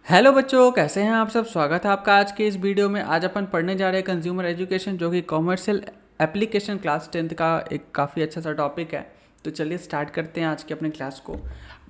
Hello बच्चों, कैसे हैं आप सब। स्वागत है आपका आज के इस वीडियो में। आज अपन पढ़ने जा रहे हैं कंज्यूमर एजुकेशन, जो कि कॉमर्शियल एप्लीकेशन क्लास 10th का एक काफ़ी अच्छा सा टॉपिक है। तो चलिए स्टार्ट करते हैं आज के अपने क्लास को।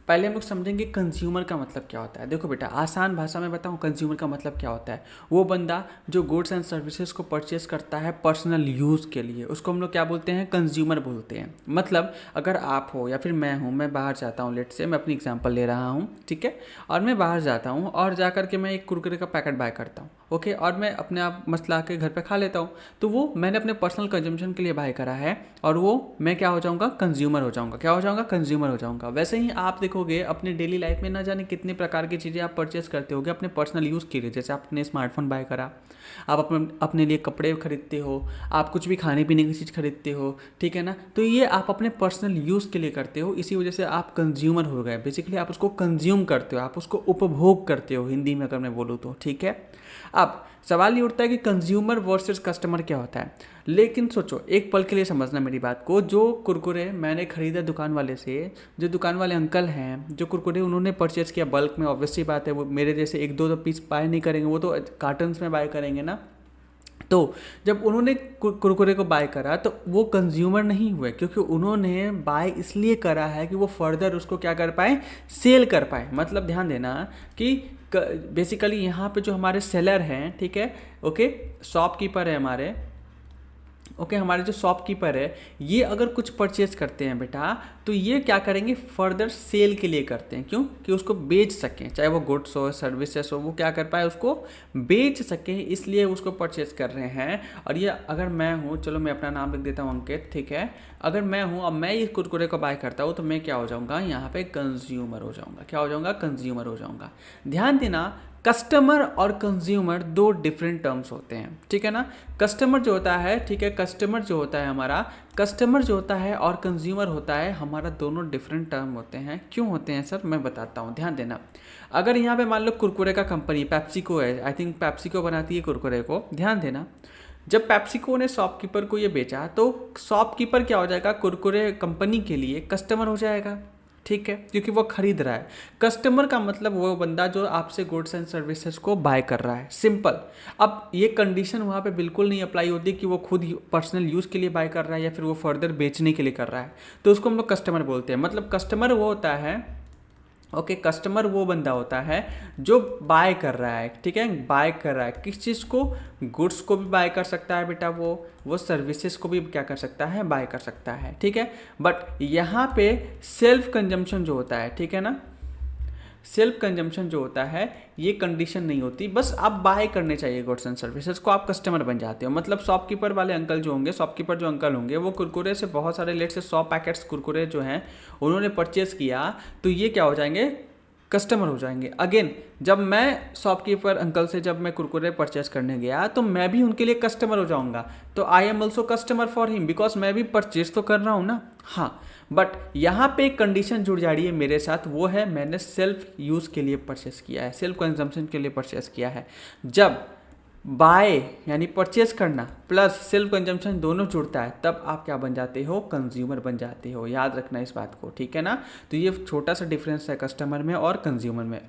पहले हम लोग समझेंगे कंज्यूमर का मतलब क्या होता है। देखो बेटा, आसान भाषा में बताऊं कंज्यूमर का मतलब क्या होता है। वो बंदा जो गुड्स एंड सर्विसेज को परचेस करता है पर्सनल यूज़ के लिए, उसको हम लोग क्या बोलते हैं, कंज्यूमर बोलते हैं। मतलब अगर आप हो या फिर मैं हूँ, मैं बाहर जाता हूँ, लेट से मैं अपनी एग्जांपल ले रहा हूँ, ठीक है। और मैं बाहर जाता हूँ और जा कर के मैं एक कुरकुरे का पैकेट बाय करता हूँ, ओके। और मैं अपने आप मस्त ला के घर पे खा लेता हूँ। तो वो मैंने अपने पर्सनल कंजम्पशन के लिए बाय करा है, और वो मैं क्या हो जाऊँगा, कंज्यूमर हो जाऊँगा। क्या हो जाऊँगा, कंज्यूमर हो जाऊँगा। वैसे ही आप देखोगे अपने डेली लाइफ में ना जाने कितने प्रकार की चीज़ें आप परचेस करते होगे अपने पर्सनल यूज़ के लिए। जैसे आपने स्मार्टफोन बाय करा, आप अपने अपने लिए कपड़े खरीदते हो, आप कुछ भी खाने पीने की चीज़ खरीदते हो, ठीक है ना। तो ये आप अपने पर्सनल यूज़ के लिए करते हो, इसी वजह से आप कंज्यूमर हो गए। बेसिकली आप उसको कंज्यूम करते हो, आप उसको उपभोग करते हो, हिंदी में अगर मैं बोलूँ तो, ठीक है। अब सवाल ये उठता है कि कंज्यूमर वर्सेस कस्टमर क्या होता है। लेकिन सोचो, एक पल के लिए समझना मेरी बात को। जो कुरकुरे मैंने खरीदा दुकान वाले से, जो दुकान वाले अंकल हैं, जो कुरकुरे उन्होंने परचेज़ किया बल्क में, ऑब्वियसली बात है वो मेरे जैसे एक दो पीस बाय नहीं करेंगे, वो तो कार्टन्स में बाय करेंगे ना। तो जब उन्होंने कुरकुरे को बाय करा तो वो कंज्यूमर नहीं हुए, क्योंकि उन्होंने बाय इसलिए करा है कि वो फर्दर उसको क्या कर पाए, सेल कर पाए। मतलब ध्यान देना कि बेसिकली यहाँ पे जो हमारे सेलर हैं, ठीक है, ओके, शॉपकीपर है हमारे, ओके, हमारे जो शॉपकीपर है, ये अगर कुछ परचेज करते हैं बेटा, तो ये क्या करेंगे, फर्दर सेल के लिए करते हैं। क्यों? कि उसको बेच सकें, चाहे वो गुड्स हो सर्विसेज हो, वो क्या कर पाए, उसको बेच सकें, इसलिए उसको परचेज कर रहे हैं। और ये अगर मैं हूँ, चलो मैं अपना नाम लिख देता हूँ अंकित, ठीक है। अगर मैं हूँ और मैं इस कुरकुरे को बाय करता हूँ, तो मैं क्या हो जाऊँगा, यहाँ पे कंज्यूमर हो जाऊँगा। क्या हो जाऊँगा, कंज्यूमर हो जाऊँगा। ध्यान देना, कस्टमर और कंज्यूमर दो डिफरेंट टर्म्स होते हैं, ठीक है ना। कस्टमर जो होता है, ठीक है, कस्टमर जो होता है हमारा, कस्टमर जो होता है और कंज्यूमर होता है हमारा, दोनों डिफरेंट टर्म होते हैं। क्यों होते हैं सर, मैं बताता हूँ, ध्यान देना। अगर यहाँ पे मान लो कुरकुरे का कंपनी पेप्सिको है, आई थिंक पेप्सिको बनाती है कुरकुरे को, ध्यान देना। जब पेप्सिको ने शॉपकीपर को ये बेचा, तो शॉपकीपर क्या हो जाएगा, कुरकुरे कंपनी के लिए कस्टमर हो जाएगा, ठीक है, क्योंकि वो खरीद रहा है। कस्टमर का मतलब वो बंदा जो आपसे गुड्स एंड सर्विसेज को बाय कर रहा है, सिंपल। अब ये कंडीशन वहाँ पे बिल्कुल नहीं अप्लाई होती कि वो खुद पर्सनल यूज़ के लिए बाय कर रहा है या फिर वो फर्दर बेचने के लिए कर रहा है। तो उसको हम लोग कस्टमर बोलते हैं। मतलब कस्टमर वो होता है, ओके, कस्टमर वो बंदा होता है जो बाय कर रहा है, ठीक है, बाय कर रहा है किस चीज़ को, गुड्स को भी बाय कर सकता है बेटा, वो सर्विसेज को भी क्या कर सकता है, बाय कर सकता है, ठीक है। बट यहाँ पे सेल्फ कंजम्पशन जो होता है, ठीक है ना, सेल्फ कंजम्पशन जो होता है, ये कंडीशन नहीं होती। बस आप बाय करने चाहिए गुड्स एंड सर्विसेज को, आप कस्टमर बन जाते हो। मतलब शॉपकीपर वाले अंकल जो होंगे, शॉपकीपर जो अंकल होंगे, वो कुरकुरे से बहुत सारे, लेट से 100 पैकेट्स कुरकुरे जो हैं उन्होंने परचेज किया, तो ये क्या हो जाएंगे, कस्टमर हो जाएंगे। अगेन, जब मैं शॉपकीपर अंकल से जब मैं कुरकुरे परचेस करने गया, तो मैं भी उनके लिए कस्टमर हो जाऊंगा। तो I am also customer for him, because मैं भी परचेज तो कर रहा हूँ ना। हाँ, बट यहाँ पे एक कंडीशन जुड़ जा रही है मेरे साथ, वो है मैंने सेल्फ यूज़ के लिए परचेस किया है, सेल्फ कंजम्पशन के लिए परचेस किया है। जब बाय यानी परचेस करना प्लस सेल्फ कंजम्पशन दोनों जुड़ता है, तब आप क्या बन जाते हो, कंज्यूमर बन जाते हो। याद रखना इस बात को, ठीक है ना। तो ये छोटा सा डिफरेंस है कस्टमर में और कंज्यूमर में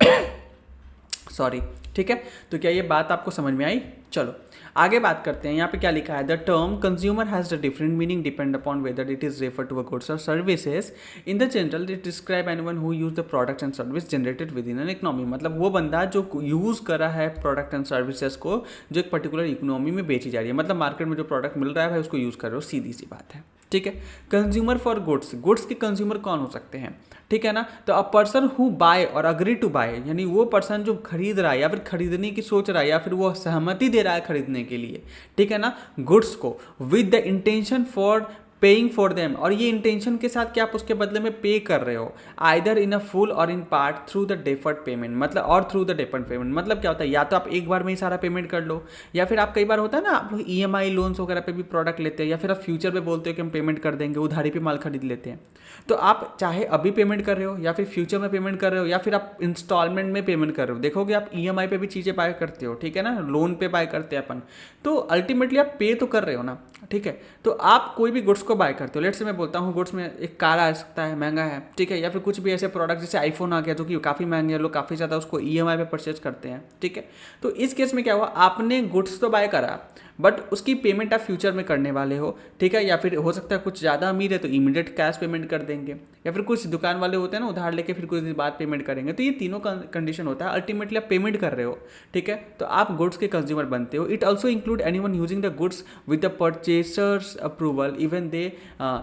सॉरी, ठीक है। तो क्या ये बात आपको समझ में आई? चलो आगे बात करते हैं। यहाँ पे क्या लिखा है, the term consumer has the different meaning depend upon whether it is refer to a goods or services. In the general it describe anyone who use the product and service generated within an economy. मतलब वो बंदा जो use कर रहा है product and services को, जो एक पर्टिकुलर इकोनॉमी में बेची जा रही है। मतलब मार्केट में जो प्रोडक्ट मिल रहा है भाई, उसको यूज़ कर रहे हो, सीधी सी बात है, ठीक है। कंज्यूमर फॉर गुड्स, गुड्स के कंज्यूमर कौन हो सकते हैं, ठीक है ना। तो अ पर्सन हु बाय और अग्री टू बाय, यानी वो पर्सन जो खरीद रहा है या फिर खरीदने की सोच रहा है या फिर वो सहमति दे रहा है खरीदने के लिए, ठीक है ना, गुड्स को, with the intention for paying for them. और ये इंटेंशन के साथ कि आप उसके बदले में पे कर रहे हो, आइदर इन अ फुल और in part through the deferred payment. मतलब और थ्रू द डेफर्ड पेमेंट मतलब क्या होता है, या तो आप एक बार में ही सारा पेमेंट कर लो, या फिर आप कई बार होता है ना, आप लोग ईएमआई लोन्स वगैरह पे भी प्रोडक्ट लेते हैं, या फिर आप फ्यूचर में बोलते हो कि हम पेमेंट कर देंगे, उधारी पे माल खरीद लेते हैं। तो आप चाहे अभी पेमेंट कर रहे हो या फिर फ्यूचर में पेमेंट कर रहे हो या फिर आप इंस्टॉलमेंट में पेमेंट कर रहे हो, देखोगे आप ईएमआई पे भी चीज़ें बाय करते हो, ठीक है ना, लोन पे बाय करते हैं अपन। तो अल्टीमेटली आप पे तो कर रहे हो ना, ठीक है। तो आप कोई भी गुड्स को बाय करते हो, लेट्स से मैं बोलता हूँ गुड्स में एक कार आ सकता है, महंगा है, ठीक है, या फिर कुछ भी ऐसे प्रोडक्ट जैसे आईफोन आ गया जो कि काफ़ी महंगे हैं, लोग काफ़ी ज़्यादा उसको ईएमआई पे परचेज करते हैं, ठीक है। तो इस केस में क्या हुआ, आपने गुड्स तो बाय करा बट उसकी पेमेंट आप फ्यूचर में करने वाले हो, ठीक है, या फिर हो सकता है कुछ ज़्यादा अमीर है तो इमीडिएट कैश पेमेंट कर देंगे, या फिर कुछ दुकान वाले होते हैं ना उधार लेके फिर कुछ दिन बाद पेमेंट करेंगे। तो ये तीनों कंडीशन होता है, अल्टीमेटली आप पेमेंट कर रहे हो, ठीक है, तो आप गुड्स के कंज्यूमर बनते हो। It also include anyone using the goods with the purchaser's approval even they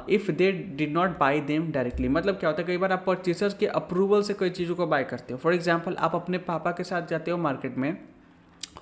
if they did not buy them directly. मतलब क्या होता है, कई बार आप परचेसर्स के अप्रूवल से कोई चीज़ों को बाय करते हो। फॉर एग्जाम्पल, आप अपने पापा के साथ जाते हो मार्केट में,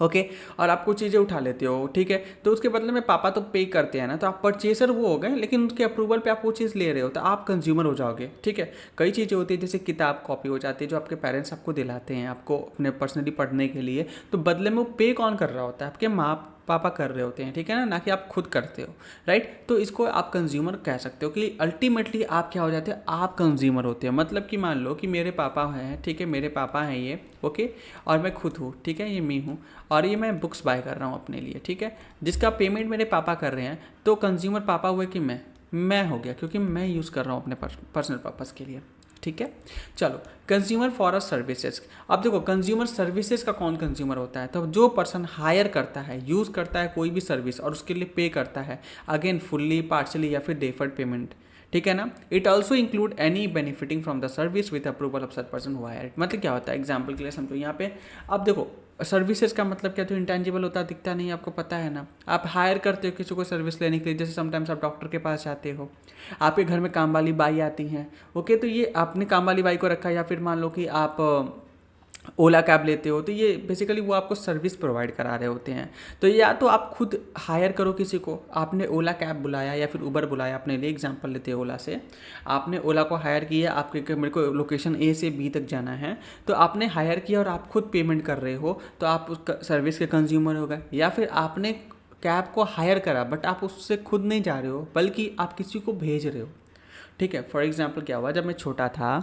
ओके, और आप कुछ चीज़ें उठा लेते हो, ठीक है, तो उसके बदले में पापा तो पे करते हैं ना, तो आप परचेसर वो हो गए, लेकिन उसके अप्रूवल पे आप वो चीज़ ले रहे हो, तो आप कंज्यूमर हो जाओगे, ठीक है। कई चीज़ें होती है जैसे किताब कॉपी हो जाती है जो आपके पेरेंट्स आपको दिलाते हैं आपको अपने पर्सनली पढ़ने के लिए, तो बदले में वो पे कौन कर रहा होता है, आपके माँ पापा कर रहे होते हैं, ठीक है ना कि आप खुद करते हो, राइट। तो इसको आप कंज्यूमर कह सकते हो कि अल्टीमेटली आप क्या हो जाते हैं, आप कंज्यूमर होते हैं। मतलब कि मान लो कि मेरे पापा हैं, ठीक है, मेरे पापा हैं ये, ओके, और मैं खुद हूँ, ठीक है, ये मैं हूँ, और ये मैं बुक्स बाय कर रहा हूँ अपने लिए, ठीक है, जिसका पेमेंट मेरे पापा कर रहे हैं। तो कंज्यूमर पापा हुए कि मैं हो गया, क्योंकि मैं यूज़ कर रहा हूँ अपने पर्सनल पर्पज़ के लिए, ठीक है। चलो, कंज्यूमर फॉर अ सर्विसेज। अब देखो, कंज्यूमर सर्विसेज का कौन कंज्यूमर होता है, तो जो पर्सन हायर करता है, यूज़ करता है कोई भी सर्विस और उसके लिए पे करता है, अगेन फुल्ली, पार्शली या फिर डेफर्ड पेमेंट, ठीक है ना। It also include any benefiting from the service with approval of such person who hire. मतलब क्या होता है, एग्जाम्पल के लिए समझो यहाँ पे। अब देखो, सर्विसेज का मतलब क्या, तो इंटेंजिबल होता है, दिखता नहीं, आपको पता है ना। आप हायर करते हो किसी को सर्विस लेने के लिए, जैसे समटाइम्स आप डॉक्टर के पास जाते हो, आपके घर में काम वाली बाई आती हैं, ओके, तो ये आपने काम वाली बाई को रखा, या फिर मान लो कि आप ओला कैब लेते हो, तो ये बेसिकली वो आपको सर्विस प्रोवाइड करा रहे होते हैं। तो या तो आप खुद हायर करो किसी को, आपने ओला कैब बुलाया या फिर उबर बुलाया अपने लिए, एग्जांपल लेते हैं ओला से, आपने ओला को हायर किया, आपके मेरे को लोकेशन ए से बी तक जाना है, तो आपने हायर किया और आप खुद पेमेंट कर रहे हो, तो आप उस सर्विस के कंज्यूमर हो गए। या फिर आपने कैब को हायर करा बट आप उससे खुद नहीं जा रहे हो, बल्कि आप किसी को भेज रहे हो, ठीक है। फॉर एग्जाम्पल क्या हुआ, जब मैं छोटा था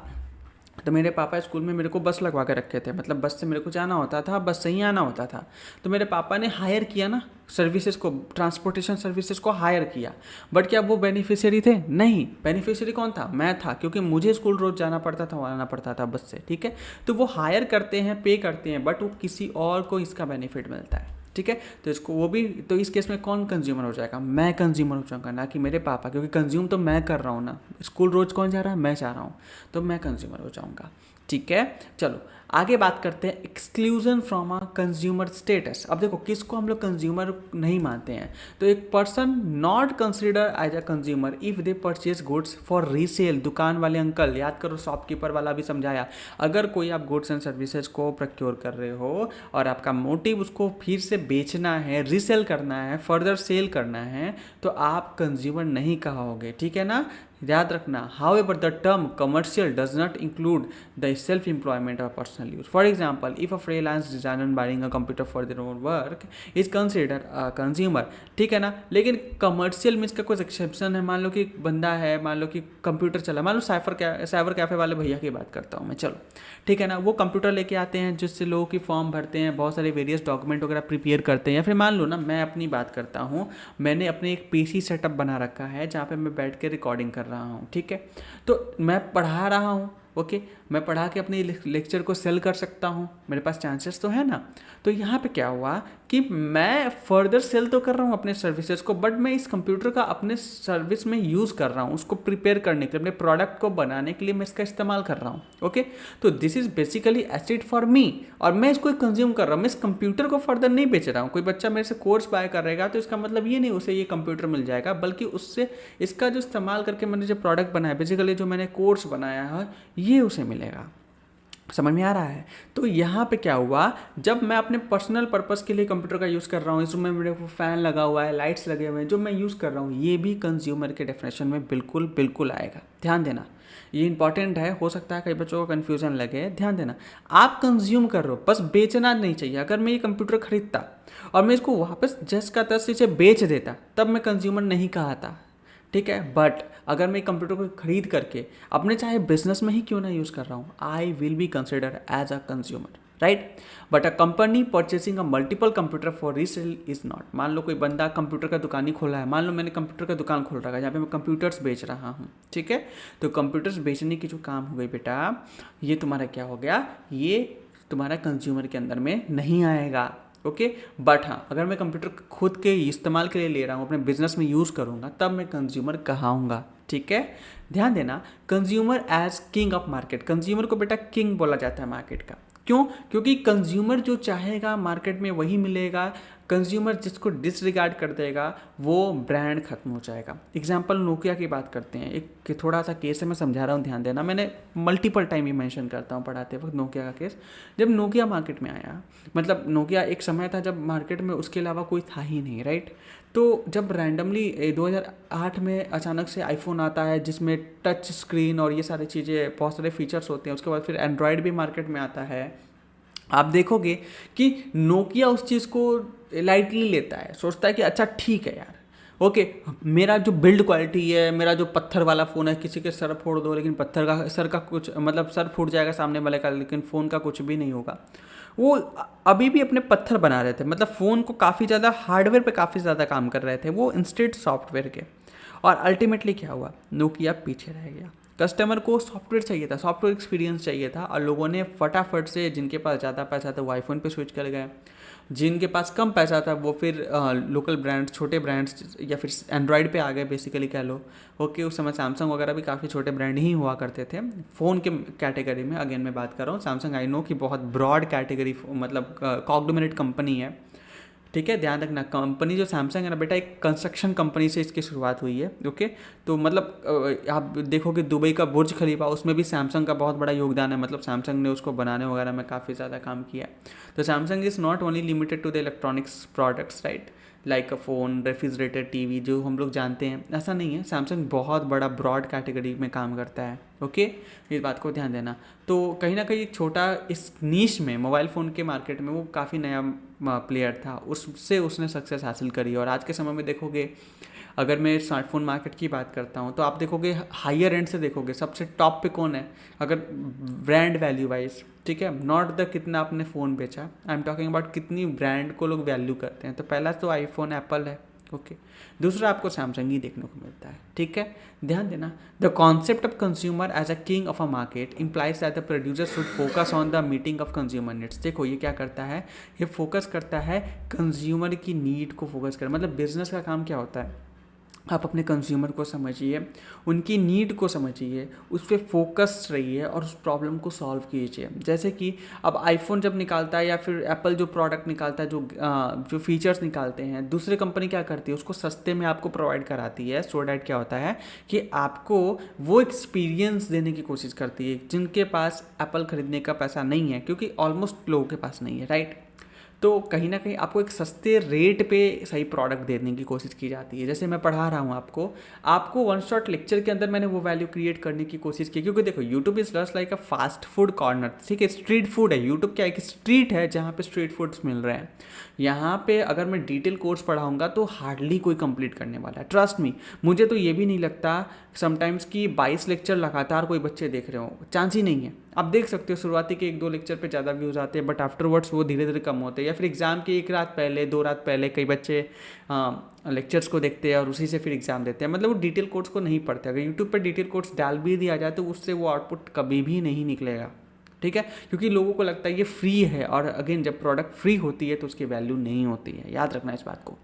तो मेरे पापा स्कूल में मेरे को बस लगवा के रखे थे, मतलब बस से मेरे को जाना होता था, बस से ही आना होता था। तो मेरे पापा ने हायर किया ना सर्विसेज को, ट्रांसपोर्टेशन सर्विसेज को हायर किया, बट क्या वो बेनिफिशियरी थे? नहीं, बेनिफिशियरी कौन था? मैं था, क्योंकि मुझे स्कूल रोज जाना पड़ता था, आना पड़ता था बस से, ठीक है। तो वो हायर करते हैं, पे करते हैं, बट वो किसी और को इसका बेनिफिट मिलता है, ठीक है। तो इसको वो भी, तो इस केस में कौन कंज्यूमर हो जाएगा? मैं कंज्यूमर हो जाऊंगा, ना कि मेरे पापा, क्योंकि कंज्यूम तो मैं कर रहा हूँ ना। स्कूल रोज कौन जा रहा है? मैं जा रहा हूँ, तो मैं कंज्यूमर हो जाऊंगा, ठीक है। चलो आगे बात करते हैं exclusion from a consumer status. अब देखो, किसको हम लोग कंज्यूमर नहीं मानते हैं, तो एक person not consider as a consumer if they purchase goods for resale. दुकान वाले अंकल, याद करो शॉपकीपर वाला भी समझाया, अगर कोई आप गुड्स एंड सर्विसेज को प्रोक्योर कर रहे हो और आपका मोटिव उसको फिर से बेचना है, रीसेल करना है, फर्दर सेल करना है, तो आप कंज्यूमर नहीं कहोगे, ठीक है ना, याद रखना। However the term commercial does not include the self employment or personal use. For example, if a freelance designer buying a computer for their own work is consider a consumer, ठीक है ना। लेकिन कमर्शियल मीन्स का कुछ exception है। मान लो कि बंदा है, मान लो कि कंप्यूटर चला, मान लो साइबर कैफे वाले भैया की बात करता हूँ मैं, चलो ठीक है ना। वो कंप्यूटर लेके आते हैं जिससे लोगों की फॉर्म भरते हैं, बहुत सारे वेरियस डॉक्यूमेंट वगैरह प्रिपेयर करते हैं। या फिर मान लो ना, मैं अपनी बात करता हूँ, मैंने अपने एक पीसी सेटअप बना रखा है जहाँ पे मैं बैठ के रिकॉर्डिंग कर रहा हूँ, ठीक है। तो मैं पढ़ा रहा हूँ, ओके, मैं पढ़ा के अपने लेक्चर को सेल कर सकता हूँ, मेरे पास चांसेस तो है ना। तो यहाँ पे क्या हुआ कि मैं फर्दर सेल तो कर रहा हूँ अपने सर्विसेज को, बट मैं इस कंप्यूटर का अपने सर्विस में यूज़ कर रहा हूँ, उसको प्रिपेयर करने के लिए, अपने प्रोडक्ट को बनाने के लिए मैं इसका इस्तेमाल कर रहा हूँ, ओके। तो this is basically asset for me, और मैं इसको कंज्यूम कर रहा हूँ, मैं इस कंप्यूटर को फर्दर नहीं बेच रहा हूँ। कोई बच्चा मेरे से कोर्स बाय कर रहेगा तो इसका मतलब ये नहीं उसे ये कंप्यूटर मिल जाएगा, बल्कि उससे इसका जो इस्तेमाल करके मैंने जो प्रोडक्ट बनाया, बेसिकली जो मैंने कोर्स बनाया है, ये उसे मिलेगा। समझ में आ रहा है? तो यहाँ पे क्या हुआ, जब मैं अपने पर्सनल पर्पस के लिए कंप्यूटर का यूज़ कर रहा हूँ, इस रूम में मेरे को फ़ैन लगा हुआ है, लाइट्स लगे हुए हैं, जो मैं यूज़ कर रहा हूँ, ये भी कंज्यूमर के डेफिनेशन में बिल्कुल बिल्कुल आएगा। ध्यान देना, ये इंपॉर्टेंट है, हो सकता है कई बच्चों को कन्फ्यूजन लगे। ध्यान देना, आप कंज्यूम कर रहे हो, बस बेचना नहीं चाहिए। अगर मैं ये कंप्यूटर खरीदता और मैं इसको वापस जस का तस इसे बेच देता, तब मैं कंज्यूमर नहीं कहा था, ठीक है। बट अगर मैं कंप्यूटर को खरीद करके अपने चाहे बिजनेस में ही क्यों ना यूज़ कर रहा हूँ, I will be consider as a consumer. Right. But a company purchasing a multiple computer for resale is not. मान लो कोई बंदा कंप्यूटर का दुकान ही खोला है, मान लो मैंने कंप्यूटर का दुकान खोल रखा है जहाँ पे मैं कंप्यूटर्स बेच रहा हूँ, ठीक है। तो कंप्यूटर्स बेचने की जो काम हो गई बेटा, ये तुम्हारा क्या हो गया, ये तुम्हारा कंज्यूमर के अंदर में नहीं आएगा। ओके। बट हाँ, अगर मैं कंप्यूटर खुद के इस्तेमाल के लिए ले रहा हूँ, अपने बिजनेस में यूज़ करूँगा, तब मैं कंज्यूमर कहाऊँगा, ठीक है। ध्यान देना, consumer as king of market. Consumer को बेटा किंग बोला जाता है मार्केट का। क्यों? क्योंकि कंज्यूमर जो चाहेगा मार्केट में वही मिलेगा। कंज्यूमर जिसको डिसरिगार्ड कर देगा वो ब्रांड खत्म हो जाएगा। एग्जाम्पल नोकिया की बात करते हैं, एक थोड़ा सा केस है, मैं समझा रहा हूँ, ध्यान देना। मैंने मल्टीपल टाइम ही मेंशन करता हूँ पढ़ाते वक्त नोकिया का केस। जब नोकिया मार्केट में आया, मतलब नोकिया एक समय था जब मार्केट में उसके अलावा कोई था ही नहीं, राइट। तो जब रैंडमली 2008 में अचानक से आईफोन आता है जिसमें टच स्क्रीन और ये सारी चीज़ें, बहुत सारे फीचर्स होते हैं, उसके बाद फिर एंड्रॉयड भी मार्केट में आता है, आप देखोगे कि नोकिया उस चीज़ को लाइटली लेता है, सोचता है कि अच्छा ठीक है यार, ओके, मेरा जो बिल्ड क्वालिटी है, मेरा जो पत्थर वाला फ़ोन है, किसी के सर फोड़ दो लेकिन पत्थर का सर का कुछ मतलब सर फूट जाएगा सामने वाले का, लेकिन फ़ोन का कुछ भी नहीं होगा। वो अभी भी अपने पत्थर बना रहे थे, मतलब फ़ोन को काफ़ी ज़्यादा हार्डवेयर पे काफ़ी ज़्यादा काम कर रहे थे वो इंस्टेड सॉफ्टवेयर के। और अल्टीमेटली क्या हुआ, नोकिया पीछे रह गया। कस्टमर को सॉफ्टवेयर चाहिए था, सॉफ्टवेयर एक्सपीरियंस चाहिए था, और लोगों ने फटाफट से, जिनके पास ज़्यादा पैसा था वो आईफोन पे स्विच कर गए, जिनके पास कम पैसा था वो फिर लोकल ब्रांड्स, छोटे ब्रांड्स या फिर एंड्रॉयड पे आ गए, बेसिकली कह लो। ओके, उस समय सैमसंग वगैरह भी काफ़ी छोटे ब्रांड ही हुआ करते थे फ़ोन के कैटेगरी में। अगेन मैं बात कर रहा हूँ सैमसंग, आई नो कि बहुत ब्रॉड कैटेगरी, मतलब कॉन्ग्लोमरेट कंपनी है, ठीक है। ध्यान रखना, कंपनी जो सैमसंग है ना बेटा, एक कंस्ट्रक्शन कंपनी से इसकी शुरुआत हुई है, ओके। तो मतलब आप देखोगे दुबई का बुर्ज खलीफा, उसमें भी सैमसंग का बहुत बड़ा योगदान है, मतलब सैमसंग ने उसको बनाने वगैरह में काफ़ी ज़्यादा काम किया है। तो Samsung is not only limited to the electronics products, right, like a phone, refrigerator, TV, जो हम लोग जानते हैं, ऐसा नहीं है। सैमसंग बहुत बड़ा ब्रॉड कैटेगरी में काम करता है, ओके। इस बात को ध्यान देना। तो कहीं ना कहीं छोटा इस नीश में, मोबाइल फ़ोन के मार्केट में वो काफ़ी नया प्लेयर था, उससे उसने सक्सेस हासिल करी। और आज के समय में देखोगे, अगर मैं स्मार्टफोन मार्केट की बात करता हूँ तो आप देखोगे हायर एंड से देखोगे सबसे टॉप पे कौन है, अगर ब्रांड वैल्यू वाइज, ठीक है, नॉट द कितना आपने फ़ोन बेचा, आई एम टॉकिंग अबाउट कितनी ब्रांड को लोग वैल्यू करते हैं। तो पहला तो आईफोन, एप्पल है, ओके। दूसरा आपको सैमसंग ही देखने को मिलता है, ठीक है। ध्यान देना, the concept of consumer as a king of a market implies that the producer should focus on the meeting of consumer needs. देखो ये क्या करता है, ये फोकस करता है कंज्यूमर की नीड को फोकस कर, मतलब बिजनेस का काम क्या होता है, आप अपने कंज्यूमर को समझिए, उनकी नीड को समझिए, उस पर फोकस रहिए और उस प्रॉब्लम को सॉल्व कीजिए। जैसे कि अब आईफोन जब निकालता है या फिर एप्पल जो प्रोडक्ट निकालता है, जो फीचर्स निकालते हैं, दूसरी कंपनी क्या करती है, उसको सस्ते में आपको प्रोवाइड कराती है, सो डैट क्या होता है कि आपको वो एक्सपीरियंस देने की कोशिश करती है जिनके पास एप्पल खरीदने का पैसा नहीं है, क्योंकि ऑलमोस्ट लोगों के पास नहीं है, राइट। तो कहीं ना कहीं आपको एक सस्ते रेट पे सही प्रोडक्ट देने की कोशिश की जाती है। जैसे मैं पढ़ा रहा हूँ आपको वन शॉट लेक्चर के अंदर मैंने वो वैल्यू क्रिएट करने की कोशिश की, क्योंकि देखो YouTube is just like a fast food corner, ठीक है, स्ट्रीट फूड है। यूट्यूब क्या एक स्ट्रीट है जहाँ पे स्ट्रीट फूड्स मिल रहे हैं। यहाँ पे अगर मैं डिटेल कोर्स पढ़ाऊँगा तो हार्डली कोई कंप्लीट करने वाला है, ट्रस्ट मी। मुझे तो ये भी नहीं लगता समटाइम्स कि 22 लेक्चर लगातार कोई बच्चे देख रहे हो, चांस ही नहीं है। आप देख सकते हो शुरुआती के 1-2 लेक्चर पे ज़्यादा व्यूज़ आते हैं, बट आफ्टरवर्ड्स वो धीरे धीरे कम होते हैं, या फिर एग्ज़ाम के 1 रात पहले, 2 रात पहले कई बच्चे लेक्चर्स को देखते हैं और उसी से फिर एग्ज़ाम देते हैं, मतलब वो डिटेल कोर्स को नहीं पढ़ते। अगर यूट्यूब पर डिटेल कोर्स डाल भी दिया जाए तो उससे वो आउटपुट कभी भी नहीं निकलेगा, ठीक है, क्योंकि लोगों को लगता है ये फ्री है, और अगेन जब प्रोडक्ट फ्री होती है तो उसकी वैल्यू नहीं होती है, याद रखना इस बात को,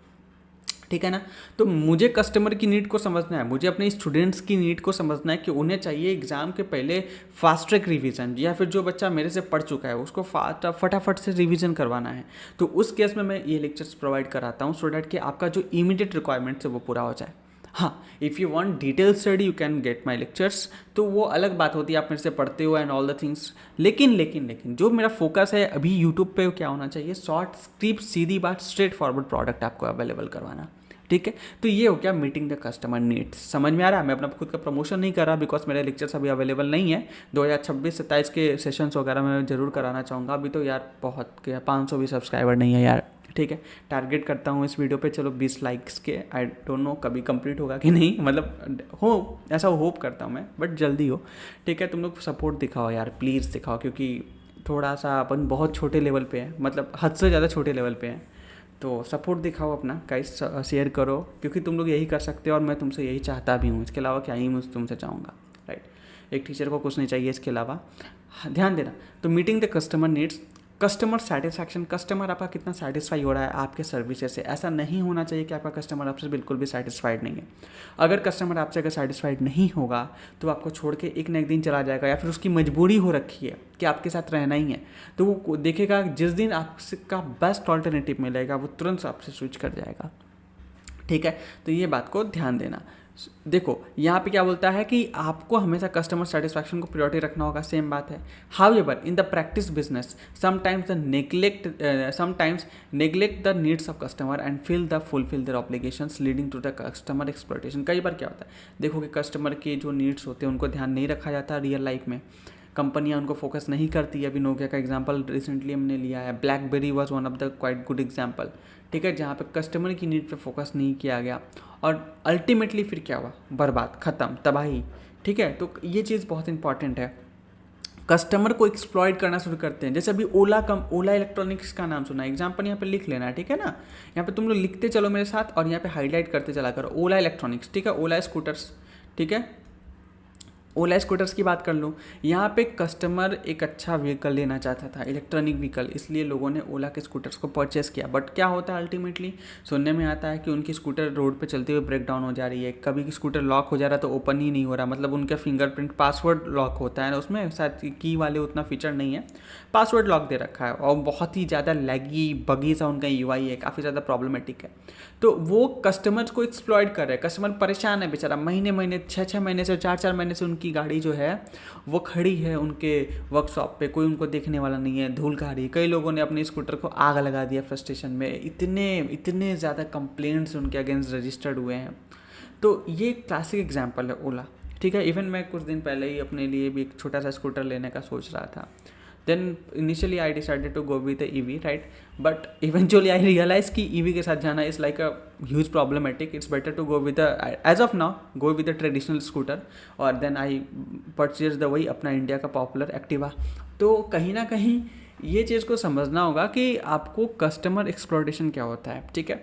ठीक है ना। तो मुझे कस्टमर की नीड को समझना है, मुझे अपने स्टूडेंट्स की नीड को समझना है कि उन्हें चाहिए एग्जाम के पहले फास्ट ट्रैक रिवीजन, या फिर जो बच्चा मेरे से पढ़ चुका है उसको फटाफट से रिवीजन करवाना है। तो उस केस में मैं ये लेक्चर्स प्रोवाइड कराता हूँ, सो डैट कि आपका जो इमीडिएट रिक्वायरमेंट्स है वो पूरा हो जाए। हाँ, if you want detail study you can get my lectures, तो वो अलग बात होती है, आप मेरे से पढ़ते हो एंड ऑल द थिंग्स। लेकिन जो मेरा फोकस है अभी यूट्यूब पे क्या होना चाहिए, शॉर्ट स्क्रिप्ट, सीधी बात, स्ट्रेट फॉरवर्ड प्रोडक्ट आपको अवेलेबल करवाना, ठीक है। तो ये हो गया मीटिंग द कस्टमर नीड्स, समझ में आ रहा है। मैं अपना खुद का प्रमोशन नहीं कर रहा बिकॉज मेरे लेक्चर्स अभी अवेलेबल नहीं है। 2026-27 के सेशंस वगैरह मैं ज़रूर कराना चाहूँगा। अभी तो यार बहुत क्या 500 भी सब्सक्राइबर नहीं है यार, ठीक है। टारगेट करता हूँ इस वीडियो पे, चलो 20 लाइक्स के। आई डोंट नो कभी कंप्लीट होगा कि नहीं, मतलब हो ऐसा होप करता हूँ मैं, बट जल्दी हो, ठीक है। तुम लोग सपोर्ट दिखाओ यार, प्लीज़ दिखाओ, क्योंकि थोड़ा सा अपन बहुत छोटे लेवल पे हैं, मतलब हद से ज़्यादा छोटे लेवल पे हैं। तो सपोर्ट दिखाओ अपना गाइस, शेयर करो, क्योंकि तुम लोग यही कर सकते हो और मैं तुमसे यही चाहता भी हूँ। इसके अलावा क्या ही मैं तुमसे चाहूँगा, राइट। एक टीचर को कुछ नहीं चाहिए इसके अलावा। ध्यान देना, तो meeting the customer needs, customer satisfaction, customer आपका कितना सेटिस्फाई हो रहा है आपके सर्विसेज से। ऐसा नहीं होना चाहिए कि आपका कस्टमर आपसे बिल्कुल भी सेटिस्फाइड नहीं है। अगर कस्टमर आपसे अगर सेटिस्फाइड नहीं होगा तो आपको छोड़ के एक न एक दिन चला जाएगा, या फिर उसकी मजबूरी हो रखी है कि आपके साथ रहना ही है। तो वो देखेगा जिस दिन आपका बेस्ट ऑल्टरनेटिव मिलेगा वो तुरंत आपसे स्विच कर जाएगा, ठीक है। तो ये बात को ध्यान देना। देखो यहाँ पे क्या बोलता है कि आपको हमेशा कस्टमर सेटिस्फैक्शन को प्रायोरिटी रखना होगा, सेम बात है। However in the practice business sometimes neglect the needs of customer and fulfil their obligations leading to the customer exploitation. कई बार क्या होता है, देखो कि कस्टमर के जो नीड्स होते हैं उनको ध्यान नहीं रखा जाता रियल लाइफ में, कंपनियां उनको फोकस नहीं करती है। अभी नोकिया का एग्जांपल रिसेंटली हमने लिया है, blackberry was one of the quite good example, ठीक है, जहाँ पे कस्टमर की नीड पे फोकस नहीं किया गया और अल्टीमेटली फिर क्या हुआ, बर्बाद, ख़त्म, तबाही, ठीक है। तो ये चीज़ बहुत इंपॉर्टेंट है। कस्टमर को एक्सप्लॉइट करना शुरू करते हैं, जैसे अभी ओला इलेक्ट्रॉनिक्स का नाम सुना, एग्जाम्पल यहाँ पे लिख लेना है, ठीक है ना। यहाँ पे तुम लोग लिखते चलो मेरे साथ और यहाँ पे हाईलाइट करते चला करो, ओला इलेक्ट्रॉनिक्स, ठीक है, ओला स्कूटर्स, ठीक है। ओला स्कूटर्स की बात कर लूँ, यहाँ पे कस्टमर एक अच्छा व्हीकल लेना चाहता था, इलेक्ट्रॉनिक व्हीकल, इसलिए लोगों ने ओला के स्कूटर्स को परचेस किया। बट क्या होता है अल्टीमेटली, सुनने में आता है कि उनकी स्कूटर रोड पे चलते हुए ब्रेक डाउन हो जा रही है, कभी स्कूटर लॉक हो जा रहा है तो ओपन ही नहीं हो रहा, मतलब उनका फिंगरप्रिंट पासवर्ड लॉक होता है ना, उसमें शायद की वाले उतना फीचर नहीं है, पासवर्ड लॉक दे रखा है और बहुत ही ज़्यादा लैगी बगी सा उनका यूआई है, काफ़ी ज़्यादा प्रॉब्लमेटिक है। तो वो कस्टमर्स को एक्सप्लॉइट कर रहे हैं, कस्टमर परेशान है बेचारा, महीने 6 महीने से 4 महीने से उनकी गाड़ी जो है वो खड़ी है उनके वर्कशॉप पे, कोई उनको देखने वाला नहीं है, धूल खा रही है। कई लोगों ने अपने स्कूटर को आग लगा दिया फ्रस्ट्रेशन में, इतने ज़्यादा कंप्लेंट्स उनके अगेंस्ट रजिस्टर्ड हुए हैं। तो ये क्लासिक एग्जाम्पल है ओला, ठीक है। इवन मैं कुछ दिन पहले ही अपने लिए भी एक छोटा सा स्कूटर लेने का सोच रहा था। Then initially I decided to go with EV, right, but eventually I realise कि ईवी के साथ जाना is like a huge problematic, it's better to go with as of now go with a traditional scooter, और then I purchase the वही अपना India का popular Activa. तो कहीं ना कहीं ये चीज़ को समझना होगा कि आपको कस्टमर एक्सप्लॉयटेशन क्या होता है, ठीक है।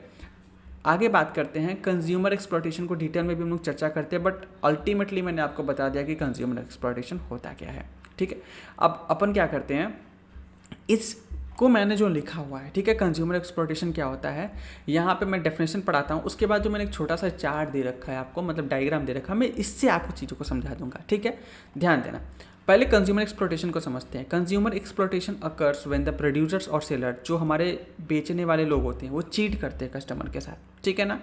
आगे बात करते हैं कंज्यूमर एक्सप्लॉयटेशन को, डिटेल में भी हम लोग चर्चा करते हैं, बट अल्टीमेटली मैंने आपको बता दिया कि कंज्यूमर एक्सप्लॉयटेशन होता क्या है, ठीक है। अब अपन क्या करते हैं, इसको मैंने जो लिखा हुआ है, ठीक है, कंज्यूमर एक्सप्लॉयटेशन क्या होता है, यहाँ पे मैं डेफिनेशन पढ़ाता हूँ, उसके बाद जो मैंने एक छोटा सा चार्ट दे रखा है आपको, मतलब डायग्राम दे रखा है, मैं इससे आपको चीज़ों को समझा दूंगा, ठीक है, ध्यान देना। पहले कंज्यूमर एक्सप्लॉयटेशन को समझते हैं। Consumer exploitation occurs when the producers और सेलर, जो हमारे बेचने वाले लोग होते हैं, वो चीट करते हैं कस्टमर के साथ, ठीक है ना,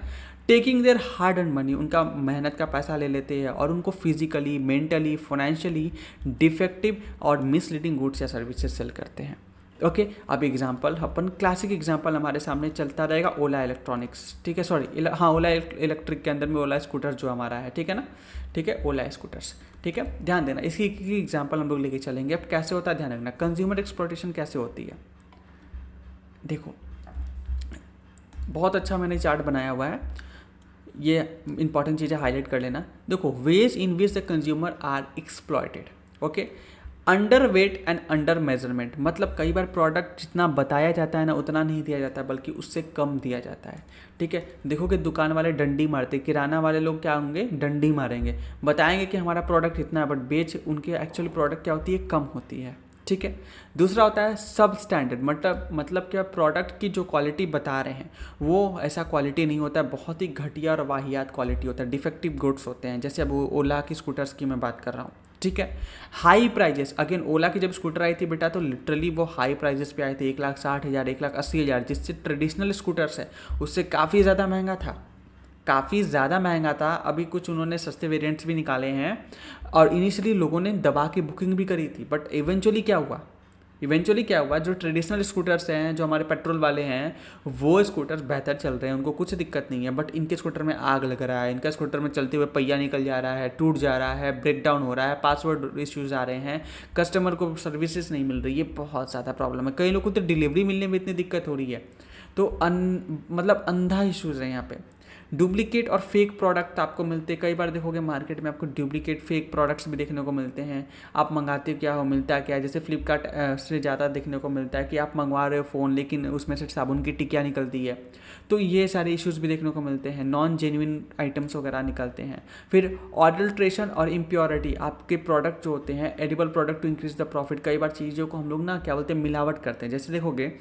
taking their hard earn money, उनका मेहनत का पैसा ले लेते हैं और उनको फिजिकली, मेंटली, फाइनेंशियली डिफेक्टिव और मिसलीडिंग गुड्स या सर्विसेज सेल करते हैं। ओके, अब एग्जांपल, अपन क्लासिक एग्जांपल हमारे सामने चलता रहेगा, ओला इलेक्ट्रॉनिक्स, ठीक है, सॉरी हाँ, ओला इलेक्ट्रिक के अंदर में ओला स्कूटर जो हमारा है, ठीक है ना, ठीक है, ओला स्कूटर्स, ठीक है, ध्यान देना, इसकी एग्जांपल हम लोग लेके चलेंगे। अब कैसे होता है ध्यान रखना, कंज्यूमर एक्सप्लॉयटेशन कैसे होती है। देखो बहुत अच्छा मैंने चार्ट बनाया हुआ है, ये इंपॉर्टेंट चीज़ें हाईलाइट कर लेना। देखो, ways in which the consumer are exploited, okay, under weight and under measurement, मतलब कई बार प्रोडक्ट जितना बताया जाता है ना उतना नहीं दिया जाता, बल्कि उससे कम दिया जाता है, ठीक है। देखो कि दुकान वाले डंडी मारते, किराना वाले लोग क्या होंगे, डंडी मारेंगे, बताएंगे कि हमारा प्रोडक्ट इतना है, बट बेच उनके एक्चुअली प्रोडक्ट क्या होती है, कम होती है, ठीक है। दूसरा होता है सब स्टैंडर्ड, मतलब क्या, प्रोडक्ट की जो क्वालिटी बता रहे हैं वो ऐसा क्वालिटी नहीं होता है, बहुत ही घटिया और वाहियात क्वालिटी होता है, डिफेक्टिव गुड्स होते हैं, जैसे अब ओला की स्कूटर्स की मैं बात कर रहा हूँ, ठीक है। हाई प्राइजेस, अगेन ओला की जब स्कूटर आई थी बेटा तो लिटरली वो हाई प्राइजेस पे आए थे, 1,60,000, 1,80,000, जिससे ट्रेडिशनल स्कूटर्स है उससे काफ़ी ज़्यादा महंगा था, काफ़ी ज़्यादा महंगा था। अभी कुछ उन्होंने सस्ते वेरिएंट्स भी निकाले हैं और इनिशियली लोगों ने दबा के बुकिंग भी करी थी, बट इवेंचुअली क्या हुआ, जो ट्रेडिशनल स्कूटर्स हैं, जो हमारे पेट्रोल वाले हैं, वो स्कूटर्स बेहतर चल रहे हैं, उनको कुछ दिक्कत नहीं है, बट इनके स्कूटर में आग लग रहा है, इनका स्कूटर में चलते हुए पहिया निकल जा रहा है, टूट जा रहा है, ब्रेक डाउन हो रहा है, पासवर्ड इश्यूज आ रहे हैं, कस्टमर को सर्विसेज नहीं मिल रही, ये बहुत ज़्यादा प्रॉब्लम है। कई लोगों को तो डिलीवरी मिलने में इतनी दिक्कत हो रही है, तो मतलब अंधा इश्यूज़ है यहाँ पे। डुप्लीकेट और फेक प्रोडक्ट आपको मिलते हैं, कई बार देखोगे मार्केट में आपको डुप्लीकेट फेक प्रोडक्ट्स भी देखने को मिलते हैं। आप मंगाते हो क्या हो, मिलता है क्या है, जैसे फ्लिपकार्ट से ज़्यादा देखने को मिलता है कि आप मंगवा रहे हो फ़ोन लेकिन उसमें से साबुन की टिकिया निकलती है। तो ये सारे इश्यूज़ भी देखने को मिलते हैं, नॉन जेन्युइन आइटम्स वगैरह निकलते हैं। फिर ऑडल्ट्रेशन और इम्प्योरिटी, आपके प्रोडक्ट जो होते हैं edible product to increase the profit, कई बार चीज़ों को हम लोग ना क्या बोलते हैं मिलावट करते हैं। जैसे देखोगे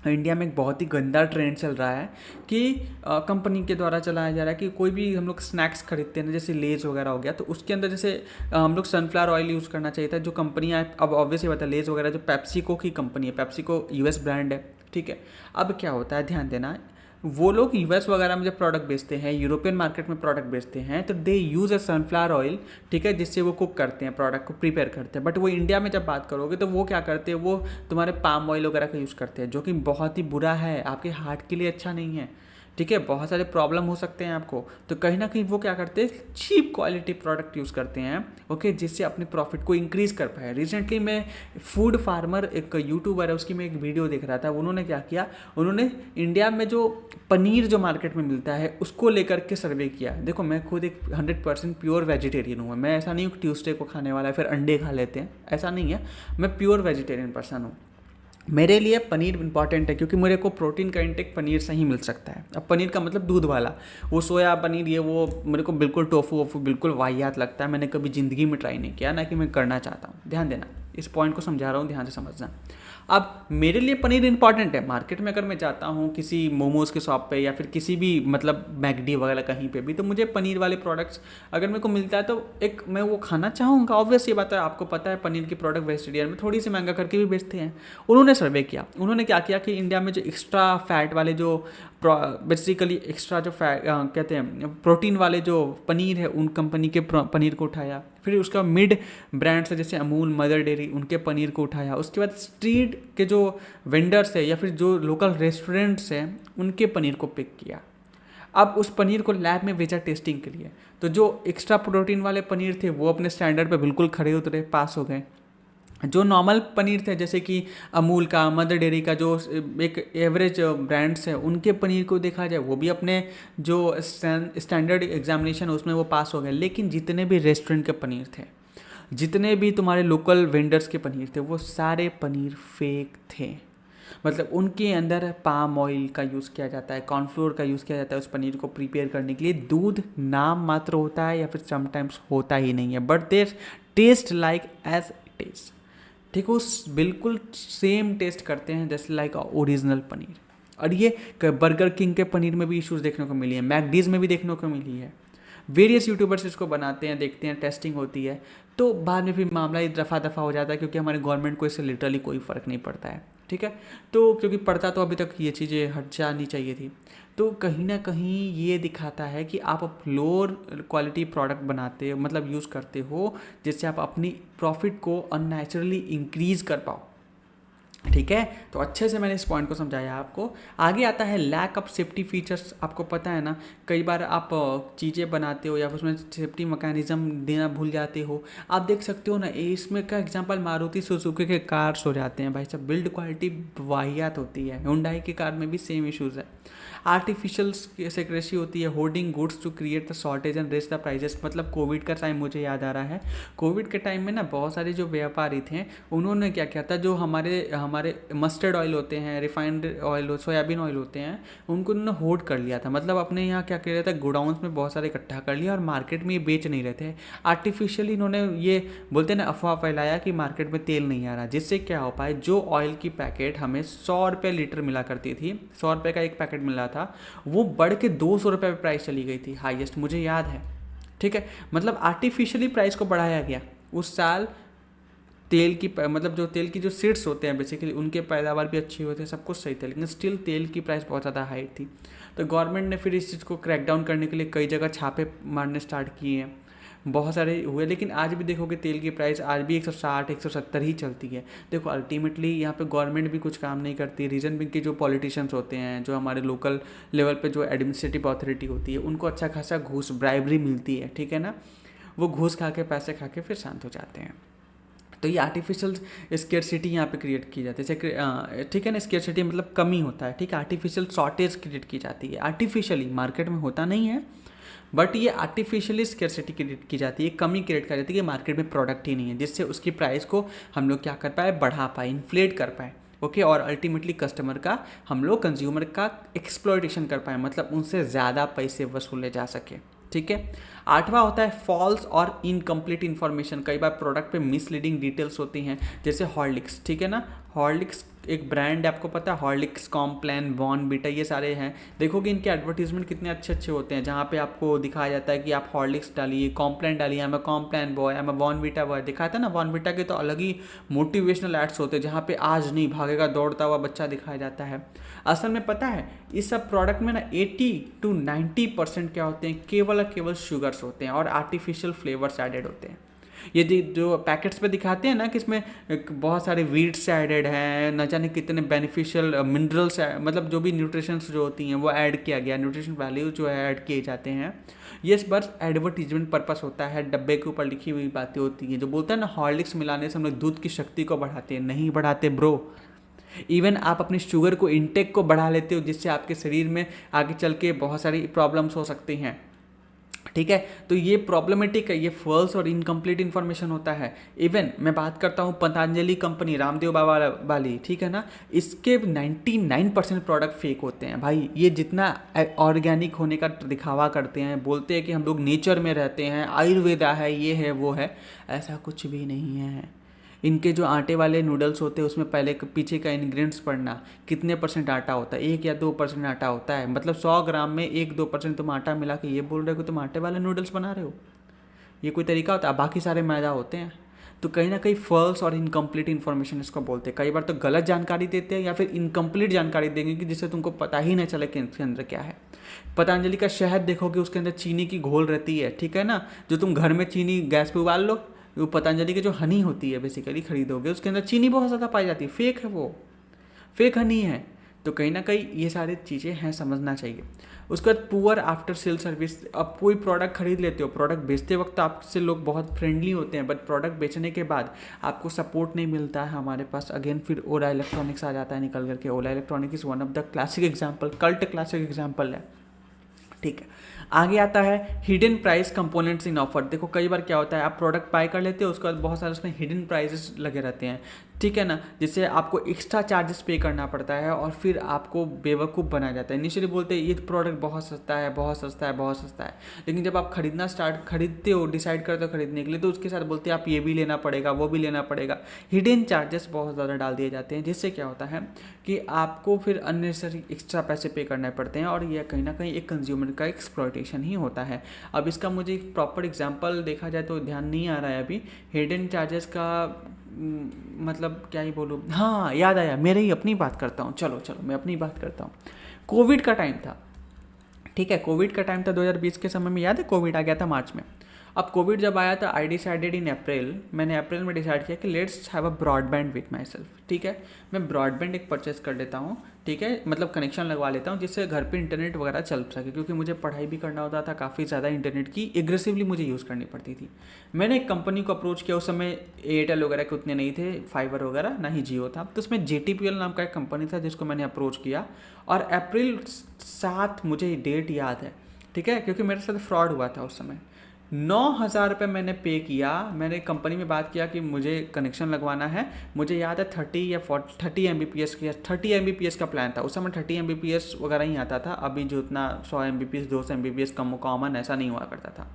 इंडिया में एक बहुत ही गंदा ट्रेंड चल रहा है कि कंपनी के द्वारा चलाया जा रहा है कि कोई भी हम लोग स्नैक्स खरीदते हैं ना, जैसे लेज वगैरह हो गया, तो उसके अंदर जैसे हम लोग सनफ्लावर ऑयल यूज़ करना चाहिए था। जो कंपनियाँ अब ऑब्वियस ही बता, लेज वगैरह जो पेप्सिको की कंपनी है, पेप्सिको यूएस ब्रांड है, ठीक है। अब क्या होता है, ध्यान देना, वो लोग यूएस वगैरह में जब प्रोडक्ट बेचते हैं, यूरोपियन मार्केट में प्रोडक्ट बेचते हैं, तो दे यूज़ अ सनफ्लावर ऑयल, ठीक है, जिससे वो कुक करते हैं, प्रोडक्ट को प्रिपेयर करते हैं। बट वो इंडिया में जब बात करोगे तो वो क्या करते हैं, वो तुम्हारे पाम ऑयल वगैरह का यूज़ करते हैं, जो कि बहुत ही बुरा है, आपके हार्ट के लिए अच्छा नहीं है, ठीक है, बहुत सारे प्रॉब्लम हो सकते हैं आपको। तो कहीं ना कहीं वो क्या करते हैं, चीप क्वालिटी प्रोडक्ट यूज़ करते हैं, ओके, जिससे अपने प्रॉफिट को इंक्रीज़ कर पाए। रिसेंटली मैं फूड फार्मर एक यूट्यूबर है, उसकी मैं एक वीडियो देख रहा था, उन्होंने क्या किया, उन्होंने इंडिया में जो पनीर जो मार्केट में मिलता है उसको लेकर के सर्वे किया। देखो मैं खुद एक 100% प्योर वेजिटेरियन हूँ, मैं ऐसा नहीं हूँ कि ट्यूसडे को खाने वाला है फिर अंडे खा लेते हैं, ऐसा नहीं है, मैं प्योर वेजिटेरियन पर्सन हूँ। मेरे लिए पनीर इंपॉर्टेंट है क्योंकि मेरे को प्रोटीन का इंटेक पनीर से ही मिल सकता है। अब पनीर का मतलब दूध वाला, वो सोया पनीर ये वो मेरे को बिल्कुल टोफू वोफू बिल्कुल वाहियात लगता है, मैंने कभी ज़िंदगी में ट्राई नहीं किया, ना कि मैं करना चाहता हूँ। ध्यान देना, इस पॉइंट को समझा रहा हूँ, ध्यान से समझना। अब मेरे लिए पनीर इंपॉर्टेंट है। मार्केट में अगर मैं जाता हूँ किसी मोमोज़ के शॉप पे या फिर किसी भी मतलब मैकडी वगैरह कहीं पे भी, तो मुझे पनीर वाले प्रोडक्ट्स अगर मेरे को मिलता है तो एक मैं वो खाना चाहूँगा। ऑब्वियस ये बात है, आपको पता है पनीर की प्रोडक्ट वेजिटेरियन में थोड़ी सी महंगा करके भी बेचते हैं। उन्होंने सर्वे किया, उन्होंने क्या किया कि इंडिया में जो एक्स्ट्रा फैट वाले जो बेसिकली एक्स्ट्रा जो फैट कहते हैं प्रोटीन वाले जो पनीर है, उन कंपनी के पनीर को उठाया। फिर उसका मिड ब्रांड्स है जैसे अमूल, मदर डेयरी, उनके पनीर को उठाया। उसके बाद स्ट्रीट के जो वेंडर्स है या फिर जो लोकल रेस्टोरेंट्स हैं उनके पनीर को पिक किया। अब उस पनीर को लैब में भेजा टेस्टिंग के लिए, तो जो एक्स्ट्रा प्रोटीन वाले पनीर थे वो अपने स्टैंडर्ड पे बिल्कुल खड़े उतरे, पास हो गए। जो नॉर्मल पनीर थे जैसे कि अमूल का, मदर डेयरी का, जो एक एवरेज ब्रांड्स है, उनके पनीर को देखा जाए वो भी अपने जो स्टैंडर्ड एग्जामिनेशन उसमें वो पास हो गए। लेकिन जितने भी रेस्टोरेंट के पनीर थे, जितने भी तुम्हारे लोकल वेंडर्स के पनीर थे, वो सारे पनीर फेक थे। मतलब उनके अंदर पाम ऑयल का यूज़ किया जाता है, कॉर्नफ्लोर का यूज़ किया जाता है उस पनीर को प्रिपेयर करने के लिए। दूध नाम मात्र होता है या फिर समटाइम्स होता ही नहीं है, but their taste like as it is, ठीक है, उस बिल्कुल सेम टेस्ट करते हैं जैसे लाइक ओरिजिनल पनीर। और ये बर्गर किंग के पनीर में भी इश्यूज़ देखने को मिली है, मैकडीज़ में भी देखने को मिली है। वेरियस यूट्यूबर्स इसको बनाते हैं, देखते हैं, टेस्टिंग होती है, तो बाद में फिर मामला ये दफ़ा दफ़ा हो जाता है क्योंकि हमारे गवर्नमेंट को इससे लिटरली कोई फ़र्क नहीं पड़ता है, ठीक है। तो क्योंकि पड़ता तो अभी तक ये चीज़ें हट जानी चाहिए थी। तो कहीं ना कहीं ये दिखाता है कि आप लोअर क्वालिटी प्रोडक्ट बनाते हो, मतलब यूज़ करते हो, जिससे आप अपनी प्रॉफिट को अननेचुरली इंक्रीज़ कर पाओ, ठीक है। तो अच्छे से मैंने इस पॉइंट को समझाया आपको। आगे आता है लैक ऑफ सेफ्टी फीचर्स। आपको पता है ना, कई बार आप चीज़ें बनाते हो या फिर उसमें सेफ्टी मैकेनिज्म देना भूल जाते हो। आप देख सकते हो ना, इसमें का एग्जांपल मारुति सुजुकी के कार्स हो जाते हैं। भाई साहब बिल्ड क्वालिटी वाहियात होती है, हुंडई के कार में भी सेम इशूज़ है। आर्टिफिशियल सेक्रेसी होती है, hoarding goods to create the shortage and raise the prices. मतलब कोविड का टाइम मुझे याद आ रहा है, कोविड के टाइम में ना बहुत सारे जो व्यापारी थे उन्होंने क्या किया था, जो हमारे मस्टर्ड ऑयल होते हैं, रिफाइंड ऑयल, सोयाबीन ऑयल होते हैं, उनको उन्होंने होल्ड कर लिया था। मतलब अपने यहाँ क्या कर रहे थे, गोडाउंस में बहुत सारे इकट्ठा कर लिया और मार्केट में ये बेच नहीं रहे थे। आर्टिफिशियली इन्होंने ये बोलते हैं ना अफवाह फैलाया कि मार्केट में तेल नहीं आ रहा, जिससे क्या हो पाए, जो ऑयल की पैकेट हमें 100 रुपये लीटर मिला करती थी, 100 रुपये का एक पैकेट मिल रहा था, वो बढ़ के 200 रुपये पे प्राइस चली गई थी हाईएस्ट, मुझे याद है, ठीक है। मतलब आर्टिफिशियली प्राइस को बढ़ाया गया। उस साल तेल की मतलब जो तेल की जो सीड्स होते हैं बेसिकली उनके पैदावार भी अच्छी होती है, सब कुछ सही था, लेकिन स्टिल तेल की प्राइस बहुत ज़्यादा हाई थी। तो गवर्नमेंट ने फिर इस चीज़ को क्रैकडाउन करने के लिए कई जगह छापे मारने स्टार्ट किए हैं, बहुत सारे हुए। लेकिन आज भी देखोगे तेल की प्राइस आज भी 160 170 ही चलती है। देखो अल्टीमेटली यहाँ पे गवर्नमेंट भी कुछ काम नहीं करती। रीजन भी कि जो पॉलिटिशियंस होते हैं, जो हमारे लोकल लेवल पे जो एडमिनिस्ट्रेटिव अथॉरिटी होती है, उनको अच्छा खासा घूस ब्राइबरी मिलती है, ठीक है ना, वो घूस खा के पैसे खा के फिर शांत हो जाते हैं। तो ये आर्टिफिशियल स्केर्सिटी यहाँ पे क्रिएट की जाती है, जैसे ठीक है ना, स्केर्सिटी मतलब कमी होता है, ठीक है, आर्टिफिशियल शॉर्टेज क्रिएट की जाती है, आर्टिफिशियली, मार्केट में होता नहीं है, बट ये आर्टिफिशियली स्केर्सिटी क्रिएट की जाती है, कमी क्रिएट की जाती है कि मार्केट में प्रोडक्ट ही नहीं है, जिससे उसकी प्राइस को हम लोग क्या कर पाए, बढ़ा पाए, इन्फ्लेट कर पाए, ओके, और अल्टीमेटली कस्टमर का, हम लोग कंज्यूमर का एक्सप्लॉयटेशन कर पाए, मतलब उनसे ज़्यादा पैसे वसूले जा सके, ठीक है। आठवां होता है फॉल्स और इनकम्प्लीट इन्फॉर्मेशन। कई बार प्रोडक्ट पे मिसलीडिंग डिटेल्स होती हैं, जैसे हॉर्लिक्स, ठीक है ना, हॉर्लिक्स एक ब्रांड है, आपको पता है, हॉर्लिक्स, कॉम्प्लान, बॉर्नवीटा, ये सारे हैं। देखोगे इनके एडवर्टीजमेंट कितने अच्छे अच्छे होते हैं, जहाँ पे आपको दिखाया जाता है कि आप हॉर्लिक्स डालिए, कॉम्प्लान डालिए, I am Complan boy, I am Bournvita boy, दिखाया था ना। बॉर्नवीटा के तो अलग ही मोटिवेशनल एड्स होते हैं, जहाँ पे आज नहीं भागेगा दौड़ता हुआ बच्चा दिखाया जाता है। असल में पता है इस सब प्रोडक्ट में ना 80 to 90% क्या होते हैं, केवल और केवल शुगर्स होते हैं और आर्टिफिशियल फ्लेवर्स एडेड होते हैं। ये जो पैकेट्स पे दिखाते हैं ना कि इसमें बहुत सारे वीट्स एडेड हैं, न जाने कितने बेनिफिशियल मिनरल्स, मतलब जो भी न्यूट्रिशंस जो होती हैं वो ऐड किया गया, न्यूट्रिशन वैल्यू जो है ऐड किए जाते हैं। ये बस एडवर्टीजमेंट पर्पस होता है, डब्बे के ऊपर लिखी हुई बातें होती हैं। जो बोलते हैं ना हॉर्लिक्स मिलाने से हम लोग दूध की शक्ति को बढ़ाते हैं, नहीं बढ़ाते ब्रो। इवन आप अपनी शुगर को इंटेक को बढ़ा लेते हो, जिससे आपके शरीर में आगे चल के बहुत सारी प्रॉब्लम्स हो सकती हैं, ठीक है। तो ये प्रॉब्लमेटिक है, ये फॉल्स और इनकम्प्लीट इन्फॉर्मेशन होता है। इवन मैं बात करता हूँ पतंजलि कंपनी, रामदेव बाबा वाली, ठीक है ना, इसके 99% प्रोडक्ट फेक होते हैं भाई। ये जितना ऑर्गेनिक होने का दिखावा करते हैं, बोलते हैं कि हम लोग नेचर में रहते हैं, आयुर्वेदा है, ये है वो है, ऐसा कुछ भी नहीं है। इनके जो आटे वाले नूडल्स होते हैं उसमें पहले पीछे का इंग्रेडिएंट्स पढ़ना, कितने परसेंट आटा होता है, 1 या 2% आटा होता है, मतलब 100 ग्राम में 1-2% तुम आटा मिला के ये बोल रहे हो कि तुम आटे वाले नूडल्स बना रहे हो, ये कोई तरीका होता है? बाकी सारे मैदा होते हैं। तो कहीं ना कहीं फॉल्स और इनकम्प्लीट इन्फॉर्मेशन इसको बोलते हैं। कई बार तो गलत जानकारी देते हैं या फिर इनकम्प्लीट जानकारी देंगे कि जिससे तुमको पता ही नहीं चले कि इसके अंदर क्या है। पतंजलि का शहद देखोगे, उसके अंदर चीनी की घोल रहती है, ठीक है ना, जो तुम घर में चीनी गैस पे उबाल लो, वो पतंजलि की जो हनी होती है बेसिकली खरीदोगे, उसके अंदर चीनी बहुत ज़्यादा पाई जाती है, फेक है वो, फेक हनी है। तो कहीं ना कहीं ये सारी चीज़ें हैं, समझना चाहिए। उसके बाद पुअर आफ्टर सेल सर्विस। अब कोई प्रोडक्ट खरीद लेते हो, प्रोडक्ट बेचते वक्त आपसे लोग बहुत फ्रेंडली होते हैं, बट प्रोडक्ट बेचने के बाद आपको सपोर्ट नहीं मिलता है हमारे पास। अगेन फिर ओला इलेक्ट्रॉनिक्स आ जाता है निकल करके। Ola electronics is one of the classic example, cult classic example है, ठीक है। आगे आता है hidden price components in offer. देखो कई बार क्या होता है, आप प्रोडक्ट बाय कर लेते हो, उसके बाद बहुत सारे उसमें हिडन प्राइसेस लगे रहते हैं, ठीक है ना, जिससे आपको एक्स्ट्रा चार्जेस पे करना पड़ता है और फिर आपको बेवकूफ़ बनाया जाता है। इनिशियली बोलते हैं ये प्रोडक्ट बहुत सस्ता है, बहुत सस्ता है, बहुत सस्ता है, लेकिन जब आप खरीदते हो, डिसाइड करते हो खरीदने के लिए, तो उसके साथ बोलते हैं आप ये भी लेना पड़ेगा, वो भी लेना पड़ेगा। हिडन चार्जेस बहुत ज़्यादा डाल दिए जाते हैं, जिससे क्या होता है कि आपको फिर अननेसेसरी एक्स्ट्रा पैसे पे करने पड़ते हैं और यह कहीं ना कहीं एक कंज्यूमर का एक्सप्लॉयटेशन ही होता है। अब इसका मुझे एक प्रॉपर एग्जांपल देखा जाए तो ध्यान नहीं आ रहा है अभी, हिडन चार्जेस का मतलब क्या ही बोलूँ। हाँ याद आया, मेरे ही अपनी बात करता हूँ, चलो मैं अपनी बात करता हूँ। कोविड का टाइम था, ठीक है, कोविड का टाइम था 2020 के समय में, याद है कोविड आ गया था मार्च में। अब कोविड जब आया था, आई डिसाइडेड इन अप्रैल, मैंने अप्रैल में डिसाइड किया कि let's have a broadband with my self, ठीक है। मैं ब्रॉडबैंड एक परचेस कर लेता हूँ, ठीक है, मतलब कनेक्शन लगवा लेता हूँ जिससे घर पे इंटरनेट वगैरह चल सके, क्योंकि मुझे पढ़ाई भी करना होता था, काफ़ी ज़्यादा इंटरनेट की एग्रेसिवली मुझे यूज़ करनी पड़ती थी। मैंने एक कंपनी को अप्रोच किया, उस समय एयरटेल वगैरह के उतने नहीं थे, फाइबर वगैरह ना ही जियो था, तो उसमें JTPL नाम का एक कंपनी था जिसको मैंने अप्रोच किया। और अप्रैल 7 मुझे डेट याद है, ठीक है, क्योंकि मेरे साथ फ्रॉड हुआ था उस समय। 9,000 रुपये मैंने पे किया। मैंने कंपनी में बात किया कि मुझे कनेक्शन लगवाना है, मुझे याद है 30 या 30 MBPS की, 30 MBPS का प्लान था उस समय, 30 MBPS वगैरह ही आता था, अभी जो उतना 100 MBPS 200 MBPS कॉमन ऐसा नहीं हुआ करता था।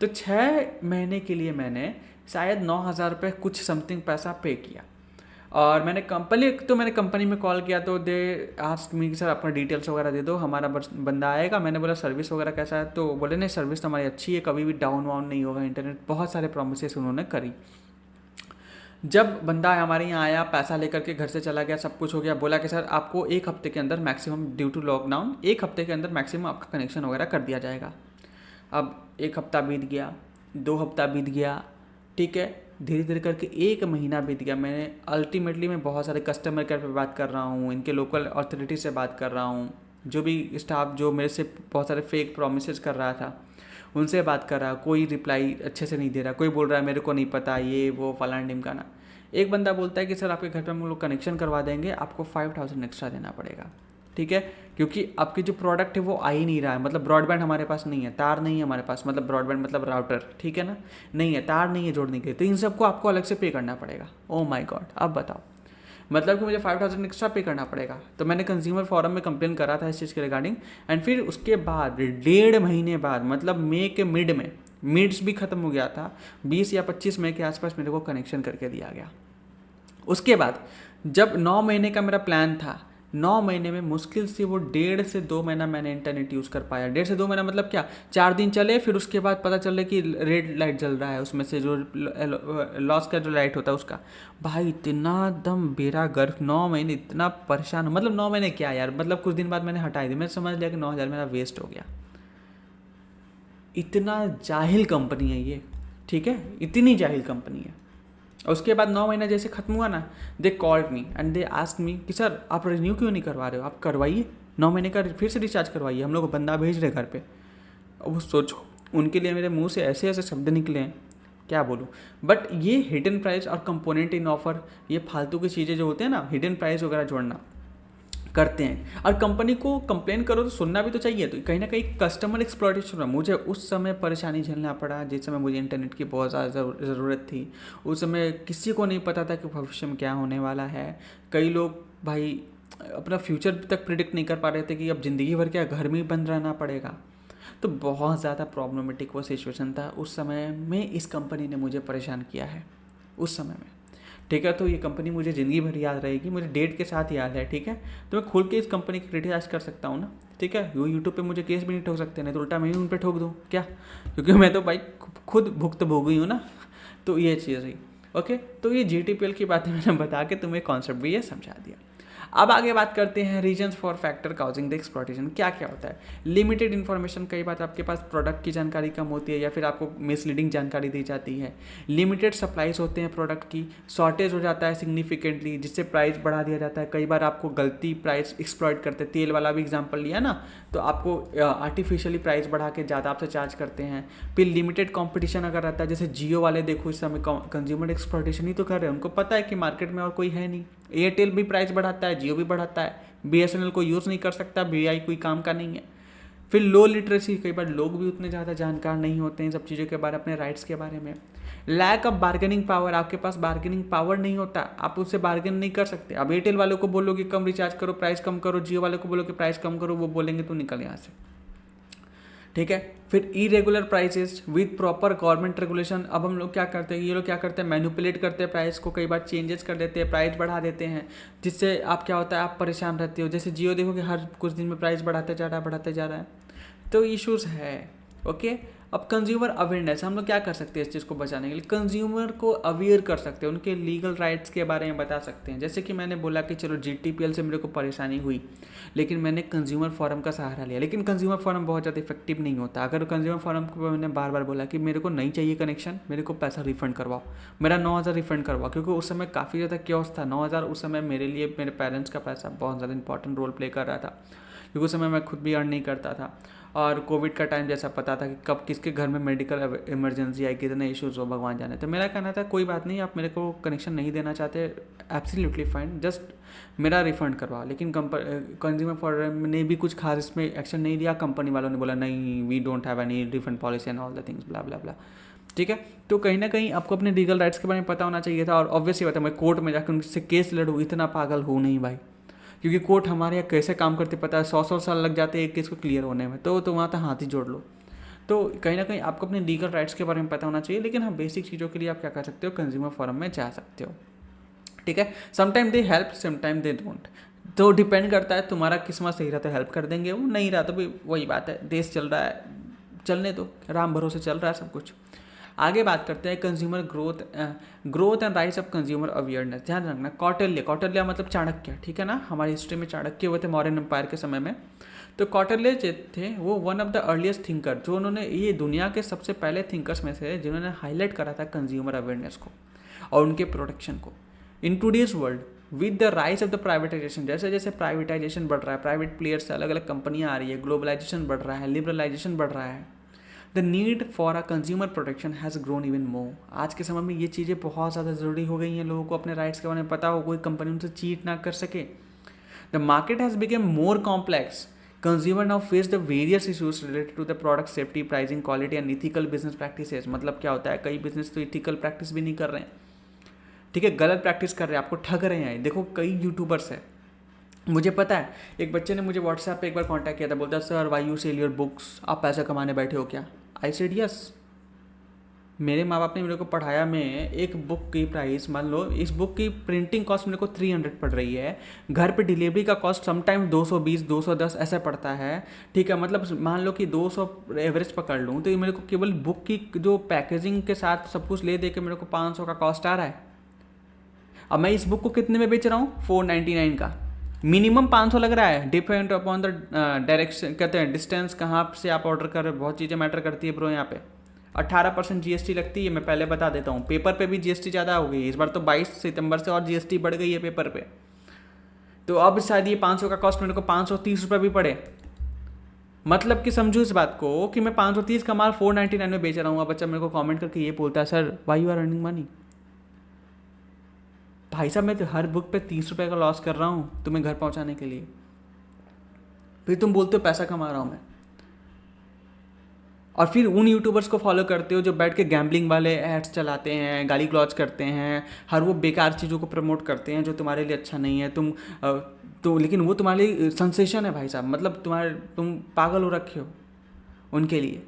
तो 6 महीने के लिए मैंने शायद 9,000 रुपये कुछ समथिंग पैसा पे किया। और मैंने कंपनी में कॉल किया तो दे आस्क मी कि सर अपना डिटेल्स वगैरह दे दो, हमारा बंदा आएगा। मैंने बोला सर्विस वगैरह कैसा है, तो बोले नहीं सर्विस तो हमारी अच्छी है, कभी भी डाउन वाउन नहीं होगा इंटरनेट। बहुत सारे प्रोमिसेस उन्होंने करी। जब बंदा हमारे यहाँ आया, पैसा लेकर के घर से चला गया, सब कुछ हो गया, बोला कि सर आपको 1 हफ्ते के अंदर मैक्सिमम, ड्यू टू लॉकडाउन 1 हफ्ते के अंदर मैक्सिमम आपका कनेक्शन वगैरह कर दिया जाएगा। अब 1 हफ्ता बीत गया, 2 हफ्ता बीत गया, ठीक है, धीरे धीरे करके 1 महीना बीत गया। मैं बहुत सारे कस्टमर केयर पे बात कर रहा हूँ, इनके लोकल अथॉरिटी से बात कर रहा हूँ, जो भी स्टाफ जो मेरे से बहुत सारे फेक प्रोमिसेस कर रहा था, उनसे बात कर रहा, कोई रिप्लाई अच्छे से नहीं दे रहा, कोई बोल रहा है मेरे को नहीं पता, ये वो फलाना ढिमकाना। एक बंदा बोलता है कि सर आपके घर पे हम लोग कनेक्शन करवा देंगे, आपको 5000 एक्स्ट्रा देना पड़ेगा, ठीक है, क्योंकि आपकी जो प्रोडक्ट है वो आ ही नहीं रहा है, मतलब ब्रॉडबैंड हमारे पास नहीं है, तार नहीं है हमारे पास, मतलब ब्रॉडबैंड मतलब राउटर, ठीक है ना, नहीं है, तार नहीं है जोड़ने के लिए, तो इन सबको आपको अलग से पे करना पड़ेगा। ओ माय गॉड, अब बताओ, मतलब कि मुझे 5000 एक्स्ट्रा पे करना पड़ेगा। तो मैंने कंज्यूमर फोरम में कंप्लेन करा था इस चीज़ के रिगार्डिंग, एंड फिर उसके बाद 1.5 महीने बाद, मतलब मई के मिड्स भी ख़त्म हो गया था, 20 या 25 मई के आसपास मेरे को कनेक्शन करके दिया गया। उसके बाद जब 9 महीने का मेरा प्लान था, 9 महीने में मुश्किल से वो 1.5 से 2 महीना मैंने इंटरनेट यूज़ कर पाया। 1.5 से 2 महीना मतलब क्या, 4 दिन चले, फिर उसके बाद पता चले कि रेड लाइट जल रहा है, उसमें से जो लॉस का जो लाइट होता है उसका। भाई इतना दम बेरा गर्क, 9 महीने इतना परेशान, मतलब 9 महीने क्या यार, मतलब कुछ दिन बाद मैंने हटाई दी, मैंने समझ लिया कि 9,000 मेरा वेस्ट हो गया। इतना जाहिल कंपनी है ये, ठीक है, इतनी जाहिल कंपनी है। और उसके बाद 9 महीना जैसे खत्म हुआ ना, they called me and they ask me कि सर आप रिन्यू क्यों नहीं करवा रहे हो, आप करवाइए, 9 महीने का फिर से रिचार्ज करवाइए, हम लोग बंदा भेज रहे घर पे। अब वो सोचो, उनके लिए मेरे मुंह से ऐसे ऐसे शब्द निकले हैं, क्या बोलूँ। बट ये हिडन प्राइस और कंपोनेंट इन ऑफर, ये फालतू की चीज़ें जो होते हैं ना, हिडन प्राइस वगैरह जोड़ना करते हैं, और कंपनी को कंप्लेन करो तो सुनना भी तो चाहिए। तो कहीं ना कहीं कस्टमर एक्सप्लॉयटेशन में मुझे उस समय परेशानी झेलना पड़ा, जिस समय मुझे इंटरनेट की बहुत ज़्यादा ज़रूरत थी। उस समय किसी को नहीं पता था कि भविष्य में क्या होने वाला है। कई लोग भाई अपना फ्यूचर तक प्रिडिक्ट नहीं कर पा रहे थे कि अब ज़िंदगी भर क्या घर में ही बंद रहना पड़ेगा। तो बहुत ज़्यादा प्रॉब्लमेटिक वो सिचुएशन था उस समय में। इस कंपनी ने मुझे परेशान किया है उस समय में, ठीक है। तो ये कंपनी मुझे ज़िंदगी भर याद रहेगी, मुझे डेट के साथ याद है, ठीक है। तो मैं खुल के इस कंपनी की क्रिटिसाइज कर सकता हूँ ना, ठीक है। वो यूट्यूब पे मुझे केस भी नहीं ठोक सकते, नहीं तो उल्टा मैं ही उन पर ठोक दूँ क्या, क्योंकि मैं तो भाई खुद भुक्तभोगी हूँ ना। तो ये चीज़ रही, ओके। तो ये GTPL की बातें मैंने बता के तुम्हें कॉन्सेप्ट भी ये समझा दिया। अब आगे बात करते हैं reasons for factor causing the exploitation. क्या क्या होता है। लिमिटेड इन्फॉर्मेशन, कई बार आपके पास प्रोडक्ट की जानकारी कम होती है या फिर आपको मिसलीडिंग जानकारी दी जाती है। लिमिटेड सप्लाईज होते हैं प्रोडक्ट की, शॉर्टेज हो जाता है सिग्निफिकेंटली, जिससे प्राइस बढ़ा दिया जाता है। कई बार आपको गलती प्राइस एक्सप्लॉयट करते हैं, तेल वाला भी एग्जाम्पल लिया ना, तो आपको आर्टिफिशियली प्राइस बढ़ा के ज़्यादा आपसे चार्ज करते हैं। फिर लिमिटेड कॉम्पिटिशन अगर रहता है, जैसे जियो वाले देखो इस समय कंज्यूमर एक्सप्लॉयटेशन ही तो कर रहे हैं, उनको पता है कि मार्केट में और कोई है नहीं। एयरटेल भी प्राइस बढ़ाता है, जियो भी बढ़ाता है, BSNL को यूज़ नहीं कर सकता, VI कोई काम का नहीं है। फिर लो लिटरेसी, कई बार लोग भी उतने ज़्यादा जानकार नहीं होते हैं सब चीज़ों के बारे, अपने राइट्स के बारे में। लैक ऑफ बार्गेनिंग पावर, आपके पास बार्गेनिंग पावर नहीं होता, आप उससे बार्गेन नहीं कर सकते। अब एयरटेल वालों को बोलो कि कम रिचार्ज करो, प्राइस कम करो, जियो वालों को बोलो कि प्राइस कम करो, वो बोलेंगे तो निकल यहाँ से, ठीक है। फिर irregular prices with proper government regulation. अब हम लोग क्या करते हैं, ये लोग क्या करते हैं, मैनिपुलेट करते हैं प्राइस को, कई बार चेंजेस कर देते हैं, प्राइस बढ़ा देते हैं, जिससे आप क्या होता है, आप परेशान रहते हो। जैसे जियो देखो कि हर कुछ दिन में प्राइस बढ़ाते जा रहा है, तो इश्यूज़ है, ओके। अब कंज्यूमर अवेयरनेस, हम लोग क्या कर सकते हैं इस चीज़ को बचाने के लिए, कंज्यूमर को अवेयर कर सकते हैं, उनके लीगल राइट्स के बारे में बता सकते हैं। जैसे कि मैंने बोला कि चलो GTPL से मेरे को परेशानी हुई, लेकिन मैंने कंज्यूमर फोरम का सहारा लिया, लेकिन कंज्यूमर फोरम बहुत ज़्यादा इफेक्टिव नहीं होता। अगर कंज्यूमर फोरम को मैंने बार बार बोला कि मेरे को नहीं चाहिए कनेक्शन, मेरे को पैसा रिफंड करवाओ, मेरा 9,000 रिफंड करवाओ, क्योंकि उस समय काफ़ी ज़्यादा क्योस था। 9,000 उस समय मेरे लिए, मेरे पेरेंट्स का पैसा बहुत ज़्यादा इंपॉर्टेंट रोल प्ले कर रहा था, क्योंकि उस समय मैं खुद भी अर्न नहीं करता था, और कोविड का टाइम जैसा पता था कि कब किसके घर में मेडिकल इमरजेंसी आई, कितने इश्यूज़ हो, भगवान जाने। तो मेरा कहना था कोई बात नहीं, आप मेरे को कनेक्शन नहीं देना चाहते, एब्सोल्युटली फाइन, जस्ट मेरा रिफंड करवाओ। लेकिन कंज्यूमर फोरम ने भी कुछ खास इसमें एक्शन नहीं लिया। कंपनी वालों ने बोला नहीं, we don't have any refund policy and all the things blah blah blah, ठीक है। तो कहीं ना कहीं आपको अपने लीगल राइट्स के बारे में पता होना चाहिए था। और ऑब्वियसली बात है, मैं कोर्ट में जाकर उनसे केस लड़ूँ, इतना पागल हूँ नहीं भाई, क्योंकि कोर्ट हमारे यहाँ कैसे काम करते पता है, 100 साल लग जाते हैं एक केस को क्लियर होने में, तो वहाँ तक हाथ ही जोड़ लो। तो कहीं ना कहीं आपको अपने लीगल राइट्स के बारे में पता होना चाहिए। लेकिन हाँ, बेसिक चीज़ों के लिए आप क्या कर सकते हो, कंज्यूमर फोरम में जा सकते हो, ठीक है। Sometime they help, sometime they don't, तो डिपेंड करता है, तुम्हारा किस्मत सही रहा तो हेल्प कर देंगे, वो नहीं रहा तो भी वही बात है, देश चल रहा है, चलने दो, राम भरोसे चल रहा है सब कुछ। आगे बात करते हैं consumer growth and rise of consumer awareness. ध्यान रखना, कौटिल्य मतलब चाणक्य, ठीक है ना। हमारी हिस्ट्री में चाणक्य हुए थे मौर्यन एम्पायर के समय में। तो कौटिल्य जो थे वो one of the earliest thinker, जो उन्होंने, ये दुनिया के सबसे पहले थिंकर्स में से जिन्होंने हाईलाइट करा था कंज्यूमर अवेयरनेस को और उनके प्रोटेक्शन को। In today's world with the rise of the privatisation, जैसे जैसे प्राइवेटाइजेशन बढ़ रहा है, प्राइवेट प्लेयर्स से अलग अलग कंपनियां आ रही है, ग्लोबलाइजेशन बढ़ रहा है, लिबरलाइजेशन बढ़ रहा है, the need for a consumer protection has grown even more. आज के समय में ये चीज़ें बहुत ज़्यादा ज़रूरी हो गई हैं, लोगों को अपने राइट्स के बारे में पता हो, कोई कंपनी उनसे चीट ना कर सके। The market has become more complex. Consumer now face the various issues related to the product safety, pricing, quality and ethical business practices. मतलब क्या होता है, कई बिजनेस तो इथिकल प्रैक्टिस भी नहीं कर रहे हैं, ठीक है, गलत प्रैक्टिस कर रहे हैं, आपको ठग रहे हैं। देखो कई यूट्यूबर्स हैं, मुझे पता है, एक बच्चे ने मुझे व्हाट्सएप पे एक बार कांटेक्ट किया था, बोलता sir why you sell your books, आप पैसा कमाने बैठे हो क्या? I said yes. मेरे माँ बाप ने मेरे को पढ़ाया, मैं एक बुक की प्राइस, मान लो इस बुक की प्रिंटिंग कॉस्ट मेरे को 300 पड़ रही है, घर पे डिलीवरी का कॉस्ट समटाइम 220 210 ऐसा पड़ता है, ठीक है, मतलब मान लो कि 200 एवरेज पकड़ लूँ, तो ये मेरे को केवल बुक की जो पैकेजिंग के साथ सब कुछ ले दे के मेरे को 500 का कॉस्ट आ रहा है। अब मैं इस बुक को कितने में बेच रहा हूँ? 499 का। मिनिमम 500 लग रहा है, डिपेंड अपॉन द डायरेक्शन, कहते हैं डिस्टेंस, कहाँ से आप ऑर्डर कर रहे हो, बहुत चीज़ें मैटर करती है ब्रो। यहाँ पे 18% जीएसटी लगती है, मैं पहले बता देता हूँ। पेपर पे भी जीएसटी ज़्यादा हो गई है इस बार, तो 22 सितंबर से और जीएसटी बढ़ गई है पेपर पे। तो अब शायद ये 500 का कॉस्ट मेरे को 530 रुपये भी पड़े। मतलब कि समझो इस बात को कि मैं 530 का माल 499 में बेच रहा हूँ। अब बच्चा मेरे को कॉमेंट करके ये बोलता है sir why you are earning money. भाई साहब मैं तो हर बुक पे 30 रुपये का लॉस कर रहा हूँ तुम्हें घर पहुँचाने के लिए, फिर तुम बोलते हो पैसा कमा रहा हूँ मैं। और फिर उन यूट्यूबर्स को फॉलो करते हो जो बैठ के गैम्बलिंग वाले एड्स चलाते हैं, गाली ग्लॉच करते हैं, हर वो बेकार चीज़ों को प्रमोट करते हैं जो तुम्हारे लिए अच्छा नहीं है। तो लेकिन वो तुम्हारे लिए सेंसेशन है भाई साहब, मतलब तुम पागल हो रखे हो उनके लिए।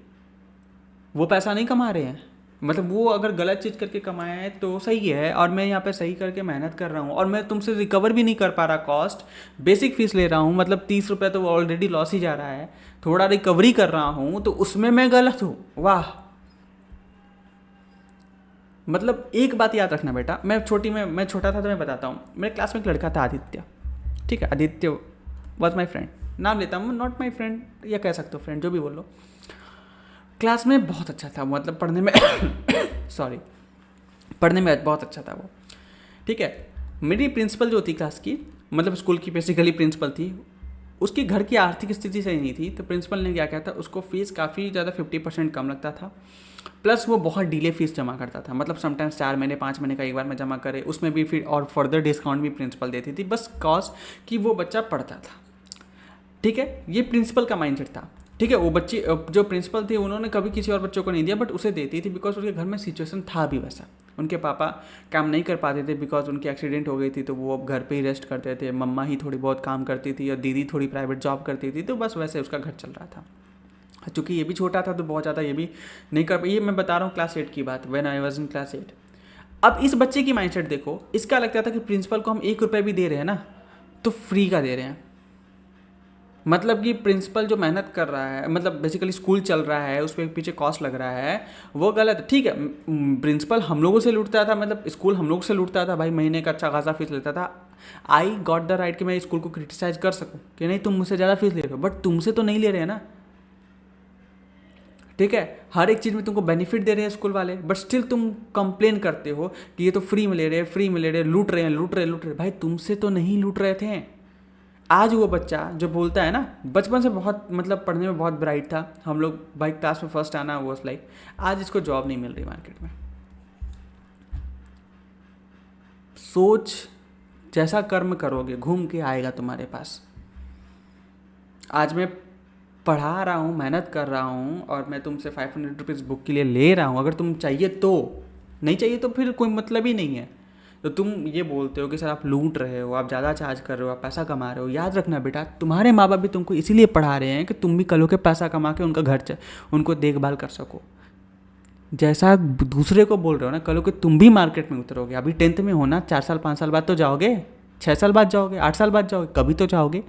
वो पैसा नहीं कमा रहे हैं, मतलब वो अगर गलत चीज़ करके कमाए तो सही है, और मैं यहाँ पे सही करके मेहनत कर रहा हूँ, और मैं तुमसे रिकवर भी नहीं कर पा रहा कॉस्ट, बेसिक फीस ले रहा हूँ, मतलब 30 रुपये तो ऑलरेडी लॉस ही जा रहा है, थोड़ा रिकवरी कर रहा हूँ, तो उसमें मैं गलत हूँ। वाह। मतलब एक बात याद रखना बेटा, मैं छोटा था तो मैं बताता हूँ। मेरे क्लास में एक लड़का था आदित्य, ठीक है, आदित्य वॉज माई फ्रेंड, नाम लेता हूँ, नॉट माई फ्रेंड या कह सकते हो फ्रेंड, जो भी बोलो। क्लास में बहुत अच्छा था, मतलब पढ़ने में सॉरी, पढ़ने में बहुत अच्छा था वो, ठीक है। मेरी प्रिंसिपल जो थी क्लास की, मतलब स्कूल की बेसिकली प्रिंसिपल थी, उसकी घर की आर्थिक स्थिति सही नहीं थी, तो प्रिंसिपल ने क्या किया था, उसको फीस काफ़ी ज़्यादा 50% कम लगता था, प्लस वो बहुत डिले फीस जमा करता था, मतलब समटाइम्स 4 महीने 5 महीने का एक बार में जमा करे, उसमें भी फिर और फर्दर डिस्काउंट भी प्रिंसिपल देती थी, बस कॉज कि वो बच्चा पढ़ता था, ठीक है। ये प्रिंसिपल का माइंडसेट था, ठीक है। वो बच्ची जो प्रिंसिपल थी उन्होंने कभी किसी और बच्चों को नहीं दिया, बट उसे देती थी बिकॉज उसके घर में सिचुएशन था भी वैसा। उनके पापा काम नहीं कर पाते थे बिकॉज उनकी एक्सीडेंट हो गई थी, तो वो अब घर पे ही रेस्ट करते थे, मम्मा ही थोड़ी बहुत काम करती थी और दीदी थोड़ी प्राइवेट जॉब करती थी, तो बस वैसे उसका घर चल रहा था। चूँकि ये भी छोटा था तो बहुत ज़्यादा ये भी नहीं कर, ये मैं बता रहा हूँ क्लास 8 की बात, when I was in class 8। अब इस बच्चे की माइंडसेट देखो, इसका लगता था कि प्रिंसिपल को हम 1 रुपये भी दे रहे हैं ना तो फ्री का दे रहे हैं, मतलब कि प्रिंसिपल जो मेहनत कर रहा है, मतलब बेसिकली स्कूल चल रहा है, उस पर पीछे कॉस्ट लग रहा है, वो गलत। ठीक है, प्रिंसिपल हम लोगों से लूटता था, मतलब स्कूल हम लोग से लूटता था भाई, महीने का अच्छा खासा फीस लेता था। आई गॉट द राइट कि मैं स्कूल को क्रिटिसाइज कर सकूं कि नहीं तुम मुझसे ज़्यादा फीस ले रहे हो, बट तुमसे तो नहीं ले रहे हैं ना, ठीक है। हर एक चीज़ में तुमको बेनिफिट दे रहे हैं स्कूल वाले, बट स्टिल तुम कंप्लेन करते हो कि ये तो फ्री में ले रहे हैं, फ्री में ले रहे हैं, लूट रहे हैं, लूट रहे हैं, लूट रहे हैं। भाई तुमसे तो नहीं लूट रहे थे। आज वो बच्चा जो बोलता है ना, बचपन से बहुत मतलब पढ़ने में बहुत ब्राइट था, हम लोग भाई क्लास में फर्स्ट आना वो लाइक, आज इसको जॉब नहीं मिल रही मार्केट में। सोच, जैसा कर्म करोगे घूम के आएगा तुम्हारे पास। आज मैं पढ़ा रहा हूँ, मेहनत कर रहा हूँ, और मैं तुमसे 500 रुपीज़ बुक के लिए ले रहा हूँ, अगर तुम चाहिए तो, नहीं चाहिए तो फिर कोई मतलब ही नहीं है। तो तुम ये बोलते हो कि सर आप लूट रहे हो, आप ज़्यादा चार्ज कर रहे हो, आप पैसा कमा रहे हो। याद रखना बेटा, तुम्हारे माँ बाप भी तुमको इसीलिए पढ़ा रहे हैं कि तुम भी कल हो के पैसा कमा के उनका घर उनको देखभाल कर सको। जैसा दूसरे को बोल रहे हो ना, कल हो के तुम भी मार्केट में उतरोगे। अभी 10th में हो ना, 4 साल 5 साल बाद तो जाओगे, 6 साल बाद जाओगे, 8 साल बाद जाओगे, कभी तो जाओगे।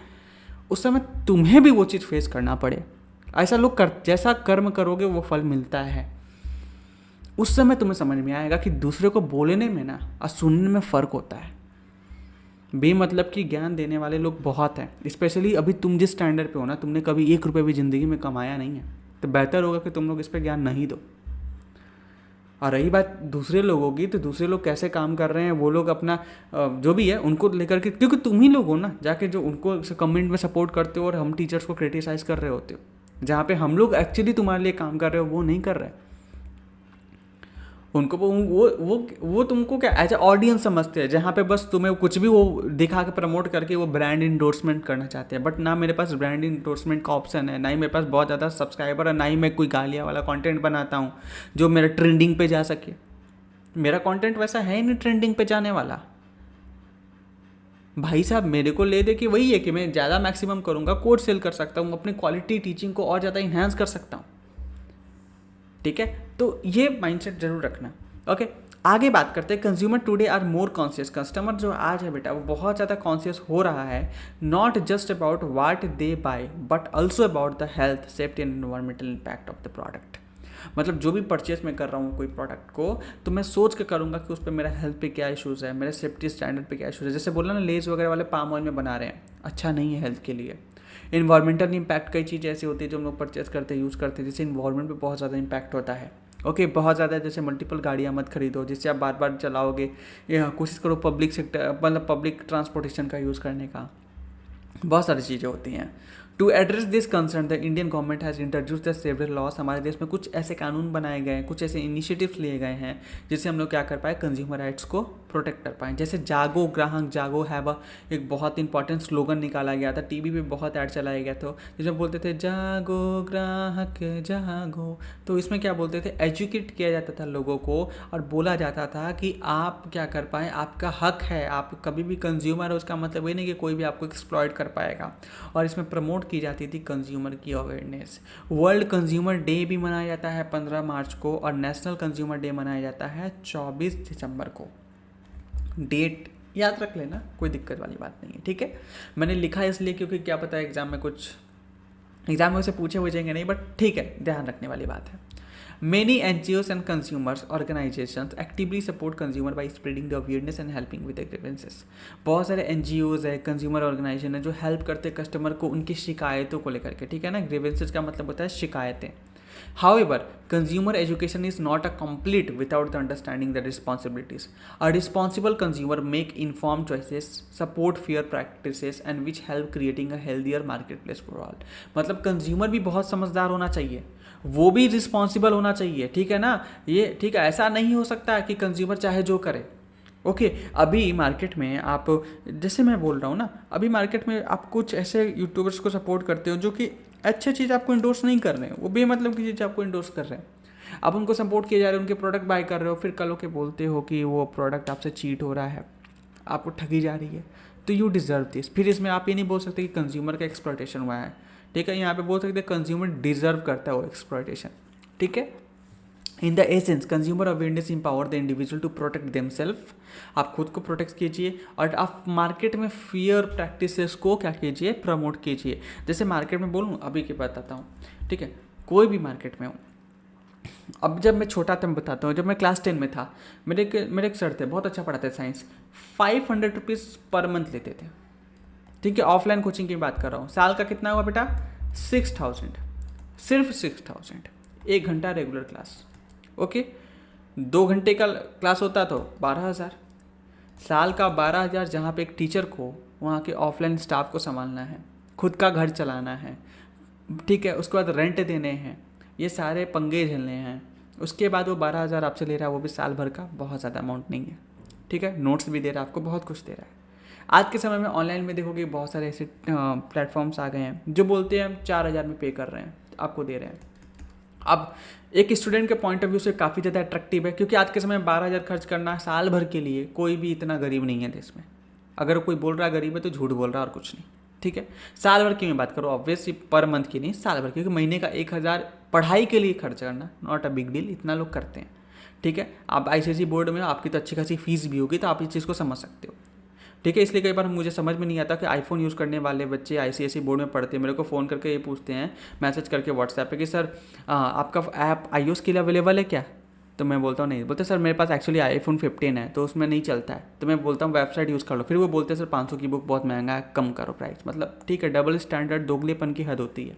उस समय तुम्हें भी वो चीज़ फेस करना पड़े। ऐसा लोग जैसा कर्म करोगे वो फल मिलता है। उस समय तुम्हें समझ में आएगा कि दूसरे को बोलने में ना और सुनने में फ़र्क होता है। बेमतलब की ज्ञान देने वाले लोग बहुत हैं, स्पेशली अभी तुम जिस स्टैंडर्ड पे हो ना, तुमने कभी 1 रुपये भी ज़िंदगी में कमाया नहीं है, तो बेहतर होगा कि तुम लोग इस पर ज्ञान नहीं दो। और रही बात दूसरे लोगों की, तो दूसरे लोग कैसे काम कर रहे हैं, वो लोग अपना जो भी है उनको लेकर के, क्योंकि तुम ही लोग हो ना जाके जो उनको कमेंट में सपोर्ट करते हो और हम टीचर्स को क्रिटिसाइज़ कर रहे होते हो। जहाँ पे हम लोग एक्चुअली तुम्हारे लिए काम कर रहे हो वो नहीं कर रहे। उनको वो तुमको क्या एज ए ऑडियंस समझते हैं, जहाँ पे बस तुम्हें कुछ भी वो दिखा के प्रमोट करके वो ब्रांड इंडोर्समेंट करना चाहते हैं। बट ना मेरे पास ब्रांड इंडोर्समेंट का ऑप्शन है, ना ही मेरे पास बहुत ज़्यादा सब्सक्राइबर है, ना ही मैं कोई गालियाँ वाला कंटेंट बनाता हूँ जो मेरा ट्रेंडिंग पे जा सके। मेरा कंटेंट वैसा है ही नहीं ट्रेंडिंग पे जाने वाला। भाई साहब मेरे को ले दे कि वही है कि मैं ज़्यादा मैक्सिमम करूँगा, कोर्स सेल कर सकता हूँ, अपनी क्वालिटी टीचिंग को और ज़्यादा इन्हांस कर सकता हूँ। ठीक है, तो ये माइंडसेट जरूर रखना। ओके, आगे बात करते हैं। Consumer today are more conscious. Customer जो आज है बेटा वो बहुत ज़्यादा कॉन्शियस हो रहा है, not just about what they buy but also about the health, safety and environmental impact of the product. मतलब जो भी परचेस मैं कर रहा हूँ कोई प्रोडक्ट को, तो मैं सोच के करूँगा कि उस पर मेरा हेल्थ पे क्या इशूज़ है, मेरे सेफ्टी स्टैंडर्ड पे क्या इशूज़ है। जैसे बोला ना, लेज वगैरह वाले पाम ऑयल में बना रहे हैं, अच्छा नहीं है हेल्थ के लिए। इन्वायरमेंटल इम्पैक्ट कई चीज़ ऐसी होती है जो हम लोग परचेस करते हैं, यूज़ करते हैं, जिससे इन्वायरमेंट पे बहुत ज़्यादा इम्पैक्ट होता है। ओके, बहुत ज़्यादा। जैसे मल्टीपल गाड़ियाँ मत खरीदो जिससे आप बार बार चलाओगे, या कोशिश करो पब्लिक सेक्टर मतलब पब्लिक ट्रांसपोर्टेशन का यूज़ करने का। बहुत सारी चीज़ें होती हैं। To address this concern the Indian government has introduce the several laws. हमारे देश में कुछ ऐसे कानून बनाए गए हैं, कुछ ऐसे इनिशिएटिव्स लिए गए हैं जिससे हम लोग क्या कर पाए, कंज्यूमर राइट्स को प्रोटेक्ट कर पाएँ। जैसे जागो ग्राहक जागो हैव एक बहुत इंपॉर्टेंट स्लोगन निकाला गया था, टीवी पे बहुत ऐड चलाया गया था, जिसमें बोलते थे जागो ग्राहक जागो। तो इसमें क्या बोलते थे, एजुकेट किया जाता था लोगों को और बोला जाता था कि आप क्या कर पाएँ, आपका हक है, आप कभी भी कंज्यूमर है, उसका मतलब ये नहीं कि कोई भी आपको एक्सप्लॉइट कर पाएगा। और इसमें प्रमोट की जाती थी कंज्यूमर की अवेयरनेस। वर्ल्ड कंज्यूमर डे भी मनाया जाता है 15 मार्च को, और नेशनल कंज्यूमर डे मनाया जाता है 24 दिसंबर को। डेट याद रख लेना, कोई दिक्कत वाली बात नहीं है। ठीक है, मैंने लिखा है इसलिए क्योंकि क्या पता है एग्जाम में उसे पूछे जाएंगे नहीं, बट ठीक है, ध्यान रखने वाली बात है। Many NGOs and consumers organizations actively support consumer by spreading the awareness and helping with the grievances। बहुत सारे NGOs है, कंज्यूमर ऑर्गेनाइजेशन है जो हेल्प करते हैं कस्टमर को उनकी शिकायतों को लेकर के। ठीक है ना, ग्रीवेंसेस का मतलब होता है शिकायतें। However, consumer education is not a complete without the understanding the responsibilities. A responsible consumer make informed choices, support fair practices and which help creating a healthier marketplace for all। मतलब consumer भी बहुत समझदार होना चाहिए, वो भी responsible होना चाहिए। ठीक है ना, ये ठीक है, ऐसा नहीं हो सकता कि कंज्यूमर चाहे जो करे। ओके, अभी मार्केट में आप, जैसे मैं बोल रहा हूँ ना, अभी मार्केट में आप कुछ ऐसे यूट्यूबर्स को सपोर्ट करते हो जो कि अच्छी चीज़ आपको इंडोर्स नहीं कर रहे हैं, वो बेमतलब की चीज़ आपको इंडोर्स कर रहे हैं। आप उनको सपोर्ट किए जा रहे हो, उनके प्रोडक्ट बाय कर रहे हो, फिर कल के बोलते हो कि वो प्रोडक्ट आपसे चीट हो रहा है, आपको ठगी जा रही है, तो यू डिज़र्व दिस। फिर इसमें आप ये नहीं बोल सकते कि कंज्यूमर का एक्सप्लॉयटेशन हुआ है। ठीक है, यहाँ पे बोल सकते हैं कंज्यूमर डिजर्व करता है वो एक्सप्लॉयटेशन। ठीक है, in the essence consumer awareness empower the individual to protect themselves. आप खुद को प्रोटेक्ट कीजिए और आप मार्केट में फेयर प्रैक्टिसेस को क्या कीजिए, प्रमोट कीजिए। जैसे मार्केट में बोलूँ, अभी की बताता हूँ। ठीक है, कोई भी मार्केट में हूँ, अब जब मैं छोटा था मैं बताता हूँ, जब मैं क्लास 10 में था, मेरे एक सर थे, बहुत अच्छा पढ़ाते थे साइंस, 500 रुपीज़ पर मंथ लेते थे। ठीक है, ऑफलाइन कोचिंग की बात कर रहा हूँ। साल का कितना हुआ बेटा, 6000, सिर्फ 6000, 1 घंटा रेगुलर क्लास। ओके, 2 घंटे का क्लास होता तो 12,000, साल का 12,000, जहाँ पे एक टीचर को वहाँ के ऑफलाइन स्टाफ को संभालना है, खुद का घर चलाना है, ठीक है, उसके बाद रेंट देने हैं, ये सारे पंगे झेलने हैं। उसके बाद वो 12,000 आपसे ले रहा है, वो भी साल भर का, बहुत ज़्यादा अमाउंट नहीं है। ठीक है, नोट्स भी दे रहा है आपको, बहुत कुछ दे रहा है। आज के समय में ऑनलाइन में देखोगे बहुत सारे ऐसे प्लेटफॉर्म्स आ गए हैं जो बोलते हैं हम 4,000 में पे कर रहे हैं, आपको दे रहे हैं। अब एक स्टूडेंट के पॉइंट ऑफ व्यू से काफ़ी ज़्यादा अट्रैक्टिव है, क्योंकि आज के समय में 12,000 खर्च करना साल भर के लिए, कोई भी इतना गरीब नहीं है देश में। अगर कोई बोल रहा है गरीब है तो झूठ बोल रहा है और कुछ नहीं। ठीक है, साल भर की मैं बात करूँ, ऑब्वियसली पर मंथ की नहीं, साल भर की, क्योंकि महीने का 1,000 पढ़ाई के लिए खर्च करना नॉट अ बिग डील, इतना लोग करते हैं। ठीक है, आप ICSE बोर्ड में, आपकी तो अच्छी खासी फीस भी होगी, तो आप इस चीज़ को समझ सकते हो। ठीक है, इसलिए कई बार मुझे समझ में नहीं आता कि आईफोन यूज़ करने वाले बच्चे ICSE बोर्ड में पढ़ते हैं, मेरे को फ़ोन करके ये पूछते हैं, मैसेज करके व्हाट्सएप पे कि सर आपका ऐप iOS के लिए अवेलेबल है क्या। तो मैं बोलता हूँ नहीं। बोलते सर मेरे पास एक्चुअली iPhone 15 है तो उसमें नहीं चलता है। तो मैं बोलता हूँ वेबसाइट यूज़ कर लो। फिर वो बोलते हैं सर 500 की बुक बहुत महंगा है, कम करो प्राइस। मतलब ठीक है, डबल स्टैंडर्ड, दोगलेपन की हद होती है।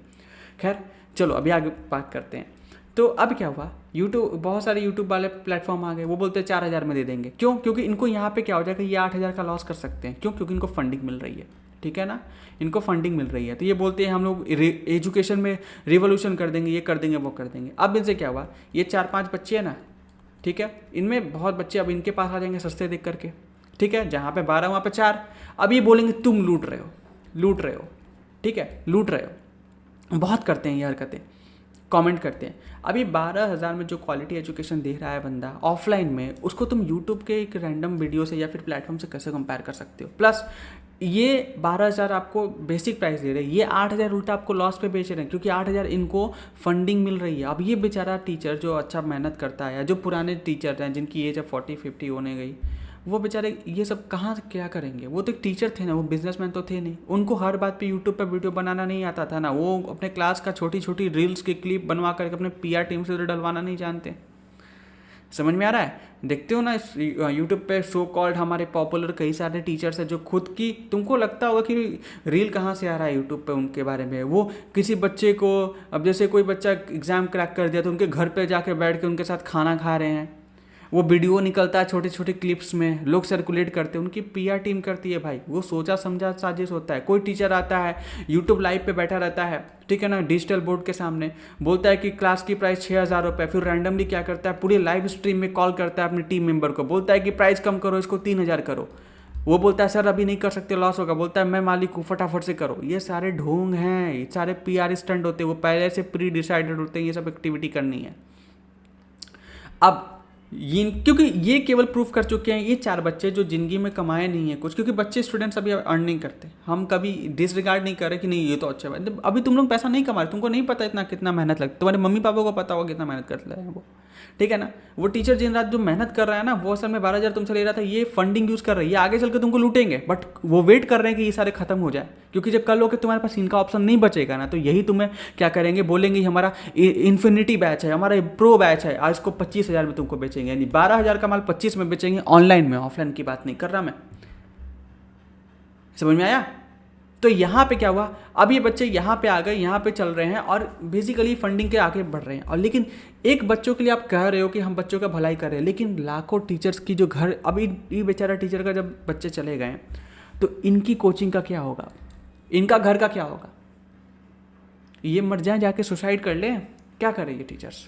खैर चलो अभी आगे बात करते हैं। तो अब क्या हुआ, यूट्यूब, बहुत सारे यूट्यूब वाले प्लेटफॉर्म आ गए, वो बोलते हैं 4,000 में दे देंगे। क्यों? क्योंकि इनको यहाँ पे क्या हो जाएगा, ये 8,000 का लॉस कर सकते हैं। क्यों? क्योंकि इनको फंडिंग मिल रही है। ठीक ठीक है ना, इनको फंडिंग मिल रही है, तो ये बोलते हैं हम लोग एजुकेशन में रिवोल्यूशन कर देंगे, ये कर देंगे, वो कर देंगे। अब इनसे क्या हुआ, ये 4-5 बच्चे हैं ना, ठीक है, इनमें बहुत बच्चे अब इनके पास आ जाएंगे सस्ते देख करके, ठीक है, जहाँ पे 12 वहाँ पे 4। अब ये बोलेंगे तुम लूट रहे हो, लूट रहे हो, ठीक है, लूट रहे हो। बहुत करते हैं ये हरकतें, कमेंट करते हैं। अभी 12,000 में जो क्वालिटी एजुकेशन दे रहा है बंदा ऑफलाइन में, उसको तुम यूट्यूब के एक रैंडम वीडियो से या फिर प्लेटफॉर्म से कैसे कंपेयर कर सकते हो। प्लस ये 12,000 आपको बेसिक प्राइस दे रहे हैं, ये 8,000 उल्टा आपको लॉस पे बेच रहे हैं, क्योंकि 8,000 इनको फंडिंग मिल रही है। अब ये बेचारा टीचर जो अच्छा मेहनत करता है, या जो पुराने टीचर हैं जिनकी एज अब 40-50 होने गई, वो बेचारे ये सब कहाँ क्या करेंगे। वो तो एक टीचर थे ना, वो बिजनेसमैन तो थे नहीं, उनको हर बात पे यूट्यूब पे वीडियो बनाना नहीं आता था ना, वो अपने क्लास का छोटी छोटी रील्स की क्लिप बनवा करके अपने पीआर टीम से डलवाना नहीं जानते। समझ में आ रहा है, देखते हो ना यूट्यूब पे सो कॉल्ड हमारे पॉपुलर कई सारे टीचर्स हैं जो खुद की, तुमको लगता होगा कि रील कहाँ से आ रहा है यूट्यूब पे उनके बारे में। वो किसी बच्चे को, अब जैसे कोई बच्चा एग्ज़ाम क्रैक कर दिया तो उनके घर पे जाके बैठ के उनके साथ खाना खा रहे हैं, वो वीडियो निकलता है छोटे छोटे क्लिप्स में, लोग सर्कुलेट करते हैं, उनकी पीआर टीम करती है भाई, वो सोचा समझा साजिश होता है। कोई टीचर आता है यूट्यूब लाइव पे बैठा रहता है, ठीक है ना, डिजिटल बोर्ड के सामने, बोलता है कि क्लास की प्राइस 6,000 रुपये, फिर रैंडमली क्या करता है, पूरी लाइव स्ट्रीम में कॉल करता है अपने टीम मेंबर को, बोलता है कि प्राइस कम करो, इसको 3,000 करो। वो बोलता है सर अभी नहीं कर सकते, लॉस होगा। बोलता है मैं मालिक हूँ, फटाफट से करो। ये सारे ढोंग हैं, ये सारे पीआर स्टंट होते हैं, वो पहले से प्री डिसाइडेड होते हैं ये सब एक्टिविटी करनी है। अब ये क्योंकि ये केवल प्रूफ कर चुके हैं ये 4 बच्चे जो ज़िंदगी में कमाए नहीं है कुछ, क्योंकि बच्चे स्टूडेंट्स अभी अर्न नहीं करते। हम कभी डिसरिगार्ड नहीं कर रहे कि नहीं ये तो अच्छा है, अभी तुम लोग पैसा नहीं कमा रहे, तुमको नहीं पता इतना कितना मेहनत लगता है, तुम्हारे मम्मी पापा को पता होगा कितना मेहनत करते हैं वो, ठीक है ना। वो टीचर दिन रात जो मेहनत कर रहा है ना, वो असल में 12,000 तुमसे ले रहा था, ये फंडिंग यूज़ कर रहा है, ये आगे चल के तुमको लूटेंगे, बट वो वेट कर रहे हैं कि ये सारे खत्म हो जाए, क्योंकि जब कल हो के तुम्हारे पास इनका ऑप्शन नहीं बचेगा ना, तो यही तुम्हें क्या करेंगे, बोलेंगे हमारा इन्फिनिटी बैच है, हमारा प्रो बैच है, आज इसको 25,000 में तुमको बेचेंगे, यानी 12,000 का माल 25 में बेचेंगे ऑनलाइन में, ऑफलाइन की बात नहीं कर रहा मैं। समझ में आया। तो यहाँ पे क्या हुआ, अब ये बच्चे यहाँ पे आ गए, यहाँ पे चल रहे हैं और बेसिकली फंडिंग के आगे बढ़ रहे हैं। और लेकिन एक बच्चों के लिए आप कह रहे हो कि हम बच्चों का भलाई कर रहे हैं, लेकिन लाखों टीचर्स की जो घर, अभी ये बेचारा टीचर का जब बच्चे चले गए तो इनकी कोचिंग का क्या होगा, इनका घर का क्या होगा, ये मर जाए जाके सुसाइड कर ले, क्या करें ये टीचर्स।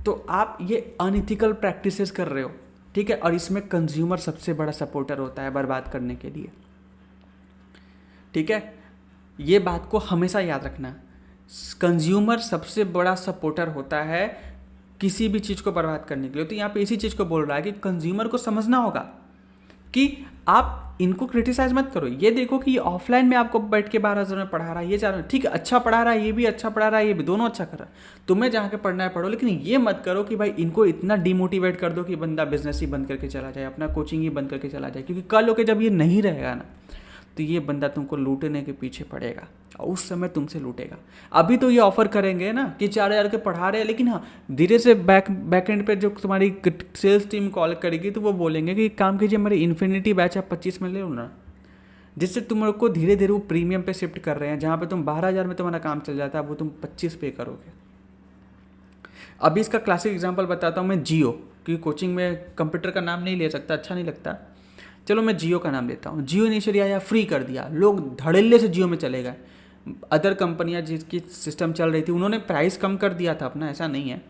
तो आप ये अनइथिकल प्रैक्टिसेस कर रहे हो, ठीक है। और इसमें कंज्यूमर सबसे बड़ा सपोर्टर होता है बर्बाद करने के लिए, ठीक है। ये बात को हमेशा याद रखना, कंज्यूमर सबसे बड़ा सपोर्टर होता है किसी भी चीज़ को बर्बाद करने के लिए। तो यहाँ पे इसी चीज़ को बोल रहा है कि कंज्यूमर को समझना होगा कि आप इनको क्रिटिसाइज मत करो। ये देखो कि ये ऑफलाइन में आपको बैठ के 12,000 में पढ़ा रहा है, ये चाह रहा है ठीक है, अच्छा पढ़ा रहा है, ये भी अच्छा पढ़ा रहा है, ये भी दोनों अच्छा कर रहा है, तुम्हें जहाँ के पढ़ना है पढ़ो, लेकिन ये मत करो कि भाई इनको इतना डिमोटिवेट कर दो कि बंदा बिजनेस ही बंद करके चला जाए, अपना कोचिंग ही बंद करके चला जाए, क्योंकि कल होकर जब ये नहीं रहेगा ना, तो ये बंदा तुमको लूटने के पीछे पड़ेगा और उस समय तुमसे लूटेगा। अभी तो ये ऑफर करेंगे ना कि 4,000 के पढ़ा रहे हैं, लेकिन हाँ धीरे से बैक एंड पे जो तुम्हारी सेल्स टीम कॉल करेगी तो वो बोलेंगे कि काम कीजिए, मेरी इन्फिनिटी बैच आप 25 में ले लो ना, जिससे तुम लोग को धीरे धीरे वो प्रीमियम पे शिफ्ट कर रहे हैं। जहाँ पे तुम 12,000 में तुम्हारा काम चल जाता है, वो तुम 25 पे करोगे। अभी इसका क्लासिक एग्जाम्पल बताता हूँ मैं, जियो, क्योंकि कोचिंग में कंप्यूटर का नाम नहीं ले सकता, अच्छा नहीं लगता, चलो मैं जियो का नाम लेता हूँ। जियो इनिशियली आया, फ्री कर दिया, लोग धड़ल्ले से जियो में चले गए। अदर कंपनियां जिसकी सिस्टम चल रही थी उन्होंने प्राइस कम कर दिया था अपना, ऐसा नहीं है।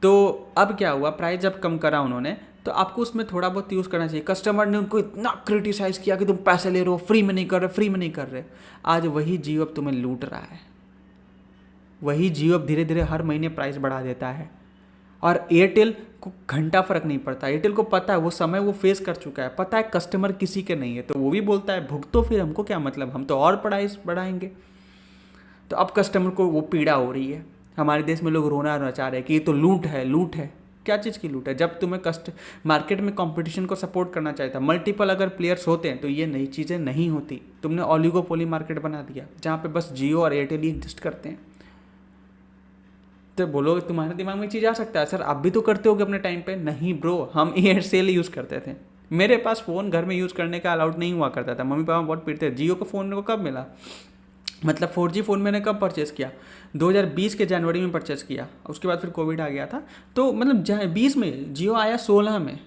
तो अब क्या हुआ, प्राइस जब कम करा उन्होंने, तो आपको उसमें थोड़ा बहुत यूज़ करना चाहिए। कस्टमर ने उनको इतना क्रिटिसाइज़ किया कि तुम पैसे ले रहे हो, फ्री में नहीं कर रहे, फ्री में नहीं कर रहे। आज वही जियो अब तुम्हें लूट रहा है, वही जियो अब धीरे धीरे हर महीने प्राइस बढ़ा देता है। और एयरटेल को घंटा फर्क नहीं पड़ता, एयरटेल को पता है, वो समय वो फेस कर चुका है, पता है कस्टमर किसी के नहीं है, तो वो भी बोलता है भुगतो, फिर हमको क्या मतलब, हम तो और प्राइस बढ़ाएंगे। तो अब कस्टमर को वो पीड़ा हो रही है। हमारे देश में लोग रोना चाह रहे हैं कि ये तो लूट है, लूट है। क्या चीज़ की लूट है, जब तुम्हें मार्केट में कंपटीशन को सपोर्ट करना चाहिए था, मल्टीपल अगर प्लेयर्स होते हैं तो ये नई चीज़ें नहीं होती। तुमने ओलिगोपोली मार्केट बना दिया जहाँ पे बस जियो और एयरटेल ही एग्जिस्ट करते हैं। तो बोलोगे तुम्हारे दिमाग में चीज़ आ सकता है, सर आप भी तो करते होगे अपने टाइम पे। नहीं ब्रो, हम एयरसेल यूज़ करते थे। मेरे पास फ़ोन घर में यूज़ करने का अलाउड नहीं हुआ करता था, मम्मी पापा बहुत पीटते थे। जियो का फ़ोन मेरे को कब मिला, मतलब 4G फ़ोन मैंने कब परचेज़ किया, 2020 के जनवरी में परचेज़ किया, उसके बाद फिर कोविड आ गया था। तो मतलब 20 में, जियो आया 16 में,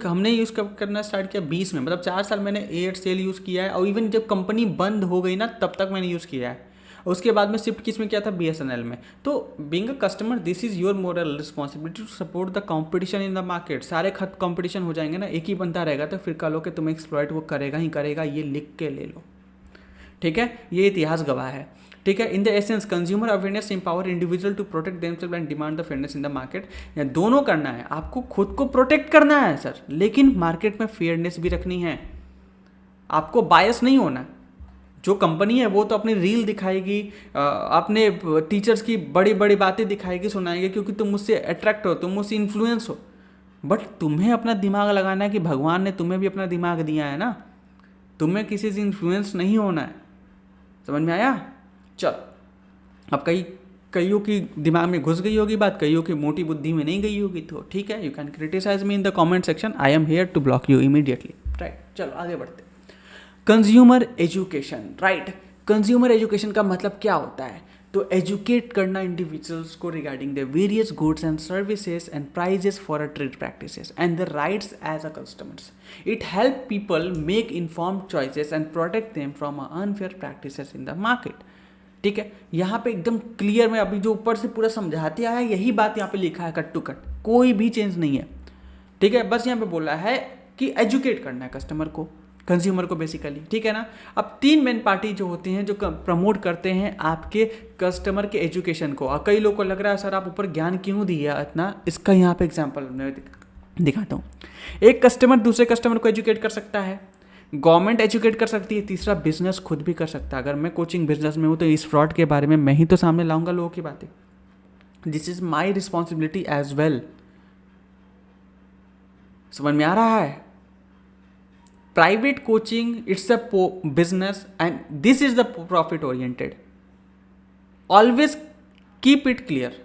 हमने यूज़ कब करना स्टार्ट किया 20 में, मतलब 4 साल मैंने एयरसेल यूज़ किया है, और इवन जब कंपनी बंद हो गई ना तब तक मैंने यूज़ किया है। उसके बाद में शिफ्ट किस में किया था, BSNL में। तो being a customer this is your moral responsibility to support the competition in the market. सारे खत कंपटीशन हो जाएंगे ना, एक ही बंदा रहेगा तो फिर कल हो के तुम्हें एक्सप्लॉइट वो करेगा ही करेगा, ये लिख के ले लो, ठीक है, ये इतिहास गवाह है, ठीक है। In the essence consumer awareness empower individual to protect themselves and demand the fairness in the market. या दोनों करना है, आपको खुद को प्रोटेक्ट करना है सर, लेकिन मार्केट में फेयरनेस भी रखनी है, आपको बायस नहीं होना। जो कंपनी है वो तो अपनी रील दिखाएगी, अपने टीचर्स की बड़ी बड़ी बातें दिखाएगी, सुनाएगी, क्योंकि तुम मुझसे अट्रैक्ट हो, तुम मुझसे इन्फ्लुएंस हो। बट तुम्हें अपना दिमाग लगाना है कि भगवान ने तुम्हें भी अपना दिमाग दिया है ना, तुम्हें किसी से इन्फ्लुएंस नहीं होना है। समझ में आया? चलो, अब कईयों की दिमाग में घुस गई होगी बात, कईयों की मोटी बुद्धि में नहीं गई होगी, तो ठीक है, you can criticise me in the comment section, I am here to block you immediately, right. चलो आगे बढ़ते। Consumer education, right. Consumer education का मतलब क्या होता है? तो एजुकेट करना इंडिविजुअल्स को regarding the various goods and services and prices for a trade practices and the rights as a customers. It help people make informed choices and protect them from unfair practices in the market. ठीक है, यहाँ पे एकदम clear में अभी जो ऊपर से पूरा समझाते आया है यही बात यहाँ पे लिखा है कट टू कट, कोई भी चेंज नहीं है, ठीक है। बस यहाँ पे बोला है कि एजुकेट करना है कस्टमर को, कंज्यूमर को बेसिकली, ठीक है ना। अब 3 मेन पार्टी जो होती हैं जो प्रमोट करते हैं आपके कस्टमर के एजुकेशन को। और कई लोगों को लग रहा है सर आप ऊपर ज्ञान क्यों दिया इतना, इसका यहाँ पे एग्जाम्पल मैं दिखाता हूँ। एक कस्टमर दूसरे कस्टमर को एजुकेट कर सकता है, गवर्नमेंट एजुकेट कर सकती है, तीसरा बिजनेस खुद भी कर सकता है। अगर मैं कोचिंग बिजनेस में हूँ तो इस फ्रॉड के बारे में मैं ही तो सामने लाऊंगा लोगों की बातें, this is my responsibility as well. समझ में आ रहा है? Private coaching it's a business and this is the profit oriented. Always keep it clear,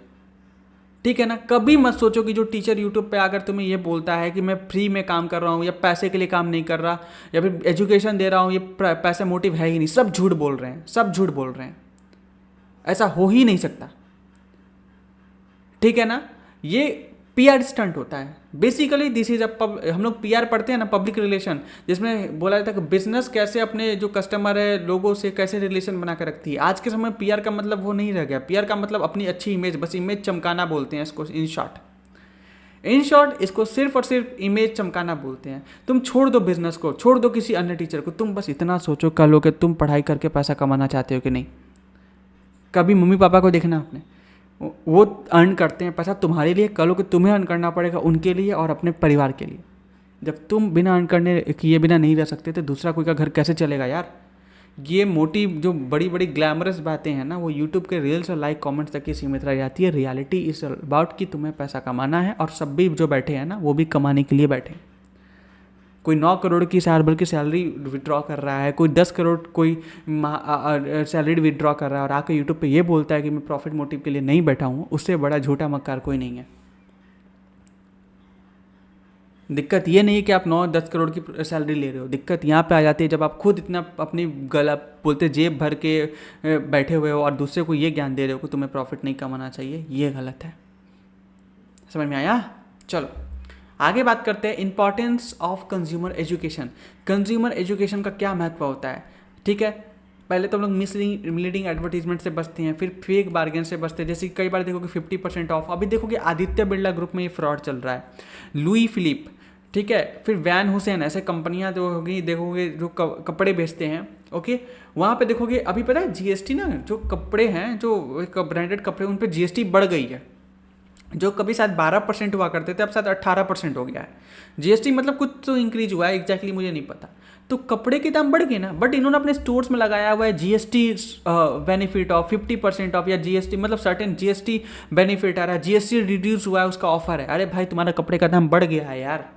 ठीक है ना। कभी मत सोचो कि जो टीचर यूट्यूब पे आकर तुम्हें ये बोलता है कि मैं फ्री में काम कर रहा हूँ या पैसे के लिए काम नहीं कर रहा या फिर एजुकेशन दे रहा हूँ, ये पैसा मोटिव है ही नहीं, सब झूठ बोल रहे हैं, सब झूठ बोल रहे हैं, ऐसा हो ही नहीं सकता, ठीक है ना। ये PR स्टंट होता है बेसिकली, दिस इज हम लोग PR पढ़ते हैं ना, पब्लिक रिलेशन, जिसमें बोला जाता है कि बिजनेस कैसे अपने जो कस्टमर है लोगों से कैसे रिलेशन बना कर रखती है। आज के समय PR का मतलब वो नहीं रह गया, PR का मतलब अपनी अच्छी इमेज, बस इमेज चमकाना बोलते हैं इसको, इन शॉर्ट इसको सिर्फ और सिर्फ इमेज चमकाना बोलते हैं। तुम छोड़ दो बिजनेस को, छोड़ दो किसी अन्य टीचर को, तुम बस इतना सोचो कल हो कि तुम पढ़ाई करके पैसा कमाना चाहते हो कि नहीं। कभी मम्मी पापा को देखना आपने, वो अर्न करते हैं पैसा तुम्हारे लिए, कल को तुम्हें अर्न करना पड़ेगा उनके लिए और अपने परिवार के लिए। जब तुम बिना अर्न करने किए बिना नहीं रह सकते तो दूसरा कोई का घर कैसे चलेगा यार। ये मोटी जो बड़ी बड़ी ग्लैमरस बातें हैं ना, वो यूट्यूब के रील्स और लाइक कमेंट्स तक ही सीमित रह जाती है। रियलिटी इज अबाउट कि तुम्हें पैसा कमाना है, और सब भी जो बैठे हैं ना वो भी कमाने के लिए बैठे। कोई 9 करोड़ की साल की सैलरी विड्रॉ कर रहा है, कोई 10 करोड़ कोई सैलरी विड्रॉ कर रहा है और आकर यूट्यूब पे ये बोलता है कि मैं प्रॉफिट मोटिव के लिए नहीं बैठा हूँ, उससे बड़ा झूठा मक्कार कोई नहीं है। दिक्कत ये नहीं है कि आप 9-10 करोड़ की सैलरी ले रहे हो, दिक्कत यहाँ पे आ जाती है जब आप खुद इतना अपनी गलत बोलते जेब भर के बैठे हुए हो और दूसरे को ये ज्ञान दे रहे हो कि तुम्हें प्रॉफिट नहीं कमाना चाहिए, ये गलत है। समझ में आया? चलो आगे बात करते हैं importance of consumer education. Consumer education का क्या महत्व होता है, ठीक है। पहले तो हम लोग मिसलीडिंग एडवर्टीजमेंट से बचते हैं, फिर फेक बार्गेन से बचते हैं। जैसे कई बार देखोगे 50% ऑफ, अभी देखोगे आदित्य बिरला ग्रुप में ये फ्रॉड चल रहा है, लुई फिलिप, ठीक है, फिर वैन हुसैन, ऐसे कंपनियां जो होगी देखोगे जो कपड़े बेचते हैं, ओके, वहाँ पे देखोगे अभी पता है GST ना, जो कपड़े हैं जो ब्रांडेड कपड़े उन पर GST बढ़ गई है। जो कभी शायद 12% हुआ करते थे अब शायद 18% हो गया है। GST मतलब कुछ तो इंक्रीज हुआ है, एग्जैक्टली मुझे नहीं पता। तो कपड़े के दाम बढ़ गए ना, बट इन्होंने अपने स्टोर्स में लगाया हुआ है GST बेनिफिट ऑफ 50% ऑफ, या GST मतलब सर्टेन GST बेनिफिट आ रहा है, GST रिड्यूस हुआ है उसका ऑफर है। अरे भाई तुम्हारा कपड़े का दाम बढ़ गया है यार,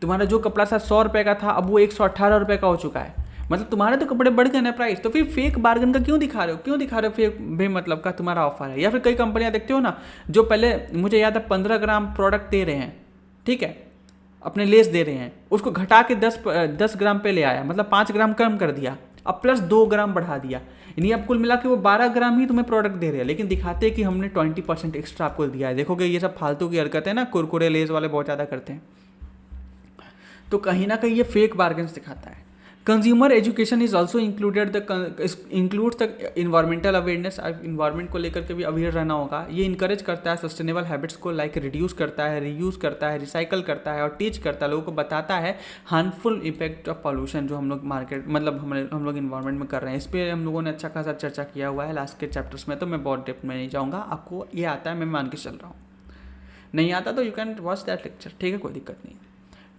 तुम्हारा जो कपड़ा शायद 100 रुपये का था अब वो 118 रुपये का हो चुका है, मतलब तुम्हारे तो कपड़े बढ़ गए ना प्राइस। तो फिर फेक बार्गेन का क्यों दिखा रहे हो, फेक बेमतलब का तुम्हारा ऑफर है। या फिर कई कंपनियां देखते हो ना, जो पहले मुझे याद है 15 ग्राम प्रोडक्ट दे रहे हैं, ठीक है, अपने लेस दे रहे हैं, उसको घटा के 10 ग्राम पे ले आया, मतलब 5 ग्राम कम कर दिया, अब प्लस 2 ग्राम बढ़ा दिया, यानी अब कुल मिला के वो 12 ग्राम ही तुम्हें प्रोडक्ट दे रहे हैं, लेकिन दिखाते हैं कि हमने 20% एक्स्ट्रा आपको दिया है। देखोगे ये सब फालतू की हरकत है ना, कुरकुरे लेस वाले बहुत ज़्यादा करते हैं। तो कहीं ना कहीं ये फेक बार्गेन्स दिखाता है। Consumer education is also includes the environmental awareness. Environment को लेकर के भी अवेयर रहना होगा। ये इंकरेज करता है सस्टेनेबल हैबिट्स को, लाइक रिड्यूस करता है, रीयूज़ करता है, रिसाइकल करता है और टीच करता है, लोगों को बताता है हार्मफुल इफेक्ट ऑफ पॉल्यूशन जो हम लोग मार्केट मतलब हम लोग इन्वायरमेंट में कर रहे हैं। इस पर हम लोगों ने अच्छा खासा चर्चा किया हुआ है लास्ट के चैप्टर्स में, तो मैं बहुत डेप्थ में नहीं जाऊँगा। आपको ये आता है, मैं मान के चल रहा हूँ। नहीं आता तो you can watch that lecture, ठीक है, कोई दिक्कत नहीं।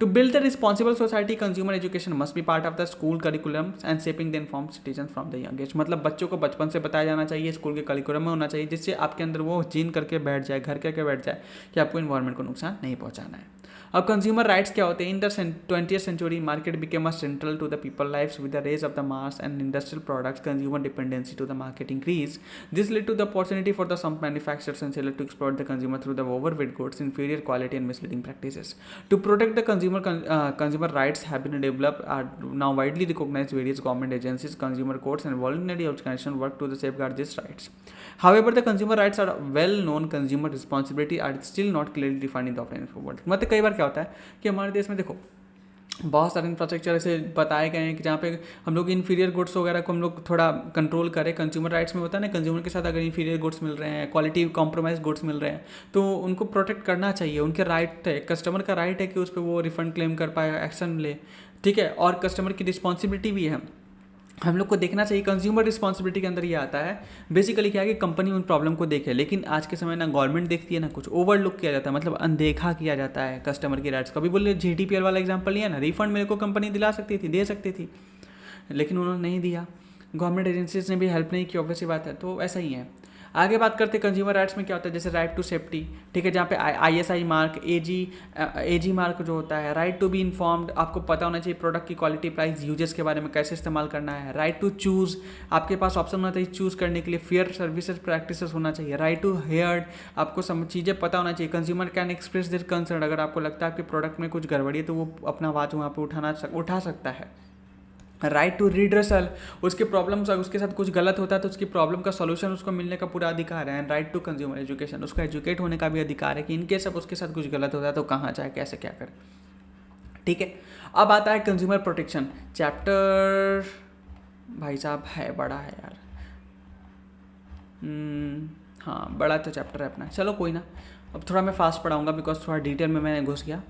To build a responsible society, consumer education must be part of the school curriculum and shaping the informed citizens from the young age। मतलब बच्चों को बचपन से बताया जाना चाहिए, स्कूल के करिकुलम में होना चाहिए, जिससे आपके अंदर वो जीन करके बैठ जाए, घर करके बैठ जाए कि आपको इन्वायरमेंट को नुकसान नहीं पहुंचाना है। अब कंज्यूमर राइट्स क्या होते हैं? In the 20th century market became a central to the people lifes with the rise of the mass and industrial products consumer dependency to the market increase. This led to the opportunity for the some manufacturers and seller to exploit the consumer through the overweight goods, inferior quality and misleading practices. To protect the consumer rights have been developed are now widely recognized various government agencies, consumer courts and voluntary organizations work to safeguard these rights. However, the consumer rights are well known, consumer responsibility are still not clearly defined in the offline world। मतलब कई बार क्या होता है कि हमारे देश में देखो बहुत सारे इंफ्रास्ट्रक्चर ऐसे बताए गए हैं कि जहाँ पे हम लोग इन्फीरियर गुड्स वगैरह को हम लोग थोड़ा कंट्रोल करें। कंज्यूमर राइट्स में होता है ना, कंज्यूमर के साथ अगर इन्फीरियर गुड्स मिल रहे हैं, क्वालिटी कॉम्प्रोमाइज गुड्स मिल रहे हैं, तो उनको प्रोटेक्ट करना चाहिए। उनके राइट है, कस्टमर का राइट है कि उस पर वो रिफंड क्लेम कर पाए, एक्शन ले, ठीक है। और कस्टमर की रिस्पॉन्सिबिलिटी भी है, हम लोग को देखना चाहिए। कंज्यूमर रिस्पॉन्सिबिलिटी के अंदर ये आता है बेसिकली क्या है कि कंपनी उन प्रॉब्लम को देखे, लेकिन आज के समय ना गवर्नमेंट देखती है ना कुछ, ओवरलुक किया जाता है, मतलब अनदेखा किया जाता है कस्टमर की राइट्स। कभी बोले GDPR वाला एग्जांपल लिया ना, रिफंड मेरे को कंपनी दिला सकती थी, दे सकती थी, लेकिन उन्होंने नहीं दिया। गवर्नमेंट एजेंसीज ने भी हेल्प नहीं की, ऑब्वियस सी बात है। तो ऐसा ही है। आगे बात करते हैं कंज्यूमर राइट्स में क्या होता है, जैसे राइट टू सेफ्टी, ठीक है, जहाँ पे ISI मार्क, AG मार्क जो होता है, राइट टू बी इन्फॉर्म्ड, आपको पता होना चाहिए प्रोडक्ट की क्वालिटी, प्राइस, यूजेस के बारे में, कैसे इस्तेमाल करना है। राइट टू चूज़, आपके पास ऑप्शन होना चाहिए चूज़ करने के लिए। फेयर सर्विसेज प्रैक्टिसेस होना चाहिए। राइट टू हेयर्ड, आपको सब चीज़ें पता होना चाहिए। Consumer can express their concern, अगर आपको लगता है आपके प्रोडक्ट में कुछ गड़बड़ी है तो वो अपना आवाज़ वहाँ पर उठा सकता है। राइट टू रिड्रेसल, उसके प्रॉब्लम्स उसके साथ कुछ गलत होता है तो उसकी प्रॉब्लम का सॉल्यूशन उसको मिलने का पूरा अधिकार है। And right to consumer education, उसका एजुकेट होने का भी अधिकार है कि इनकेस अब उसके साथ कुछ गलत होता है तो कहाँ जाए, कैसे क्या करे, ठीक है। अब आता है कंज्यूमर प्रोटेक्शन चैप्टर, भाई साहब है बड़ा है यार, हाँ बड़ा तो चैप्टर है अपना, चलो कोई ना, अब थोड़ा मैं फास्ट पढ़ाऊँगा बिकॉज थोड़ा डिटेल में मैंने घुस गया।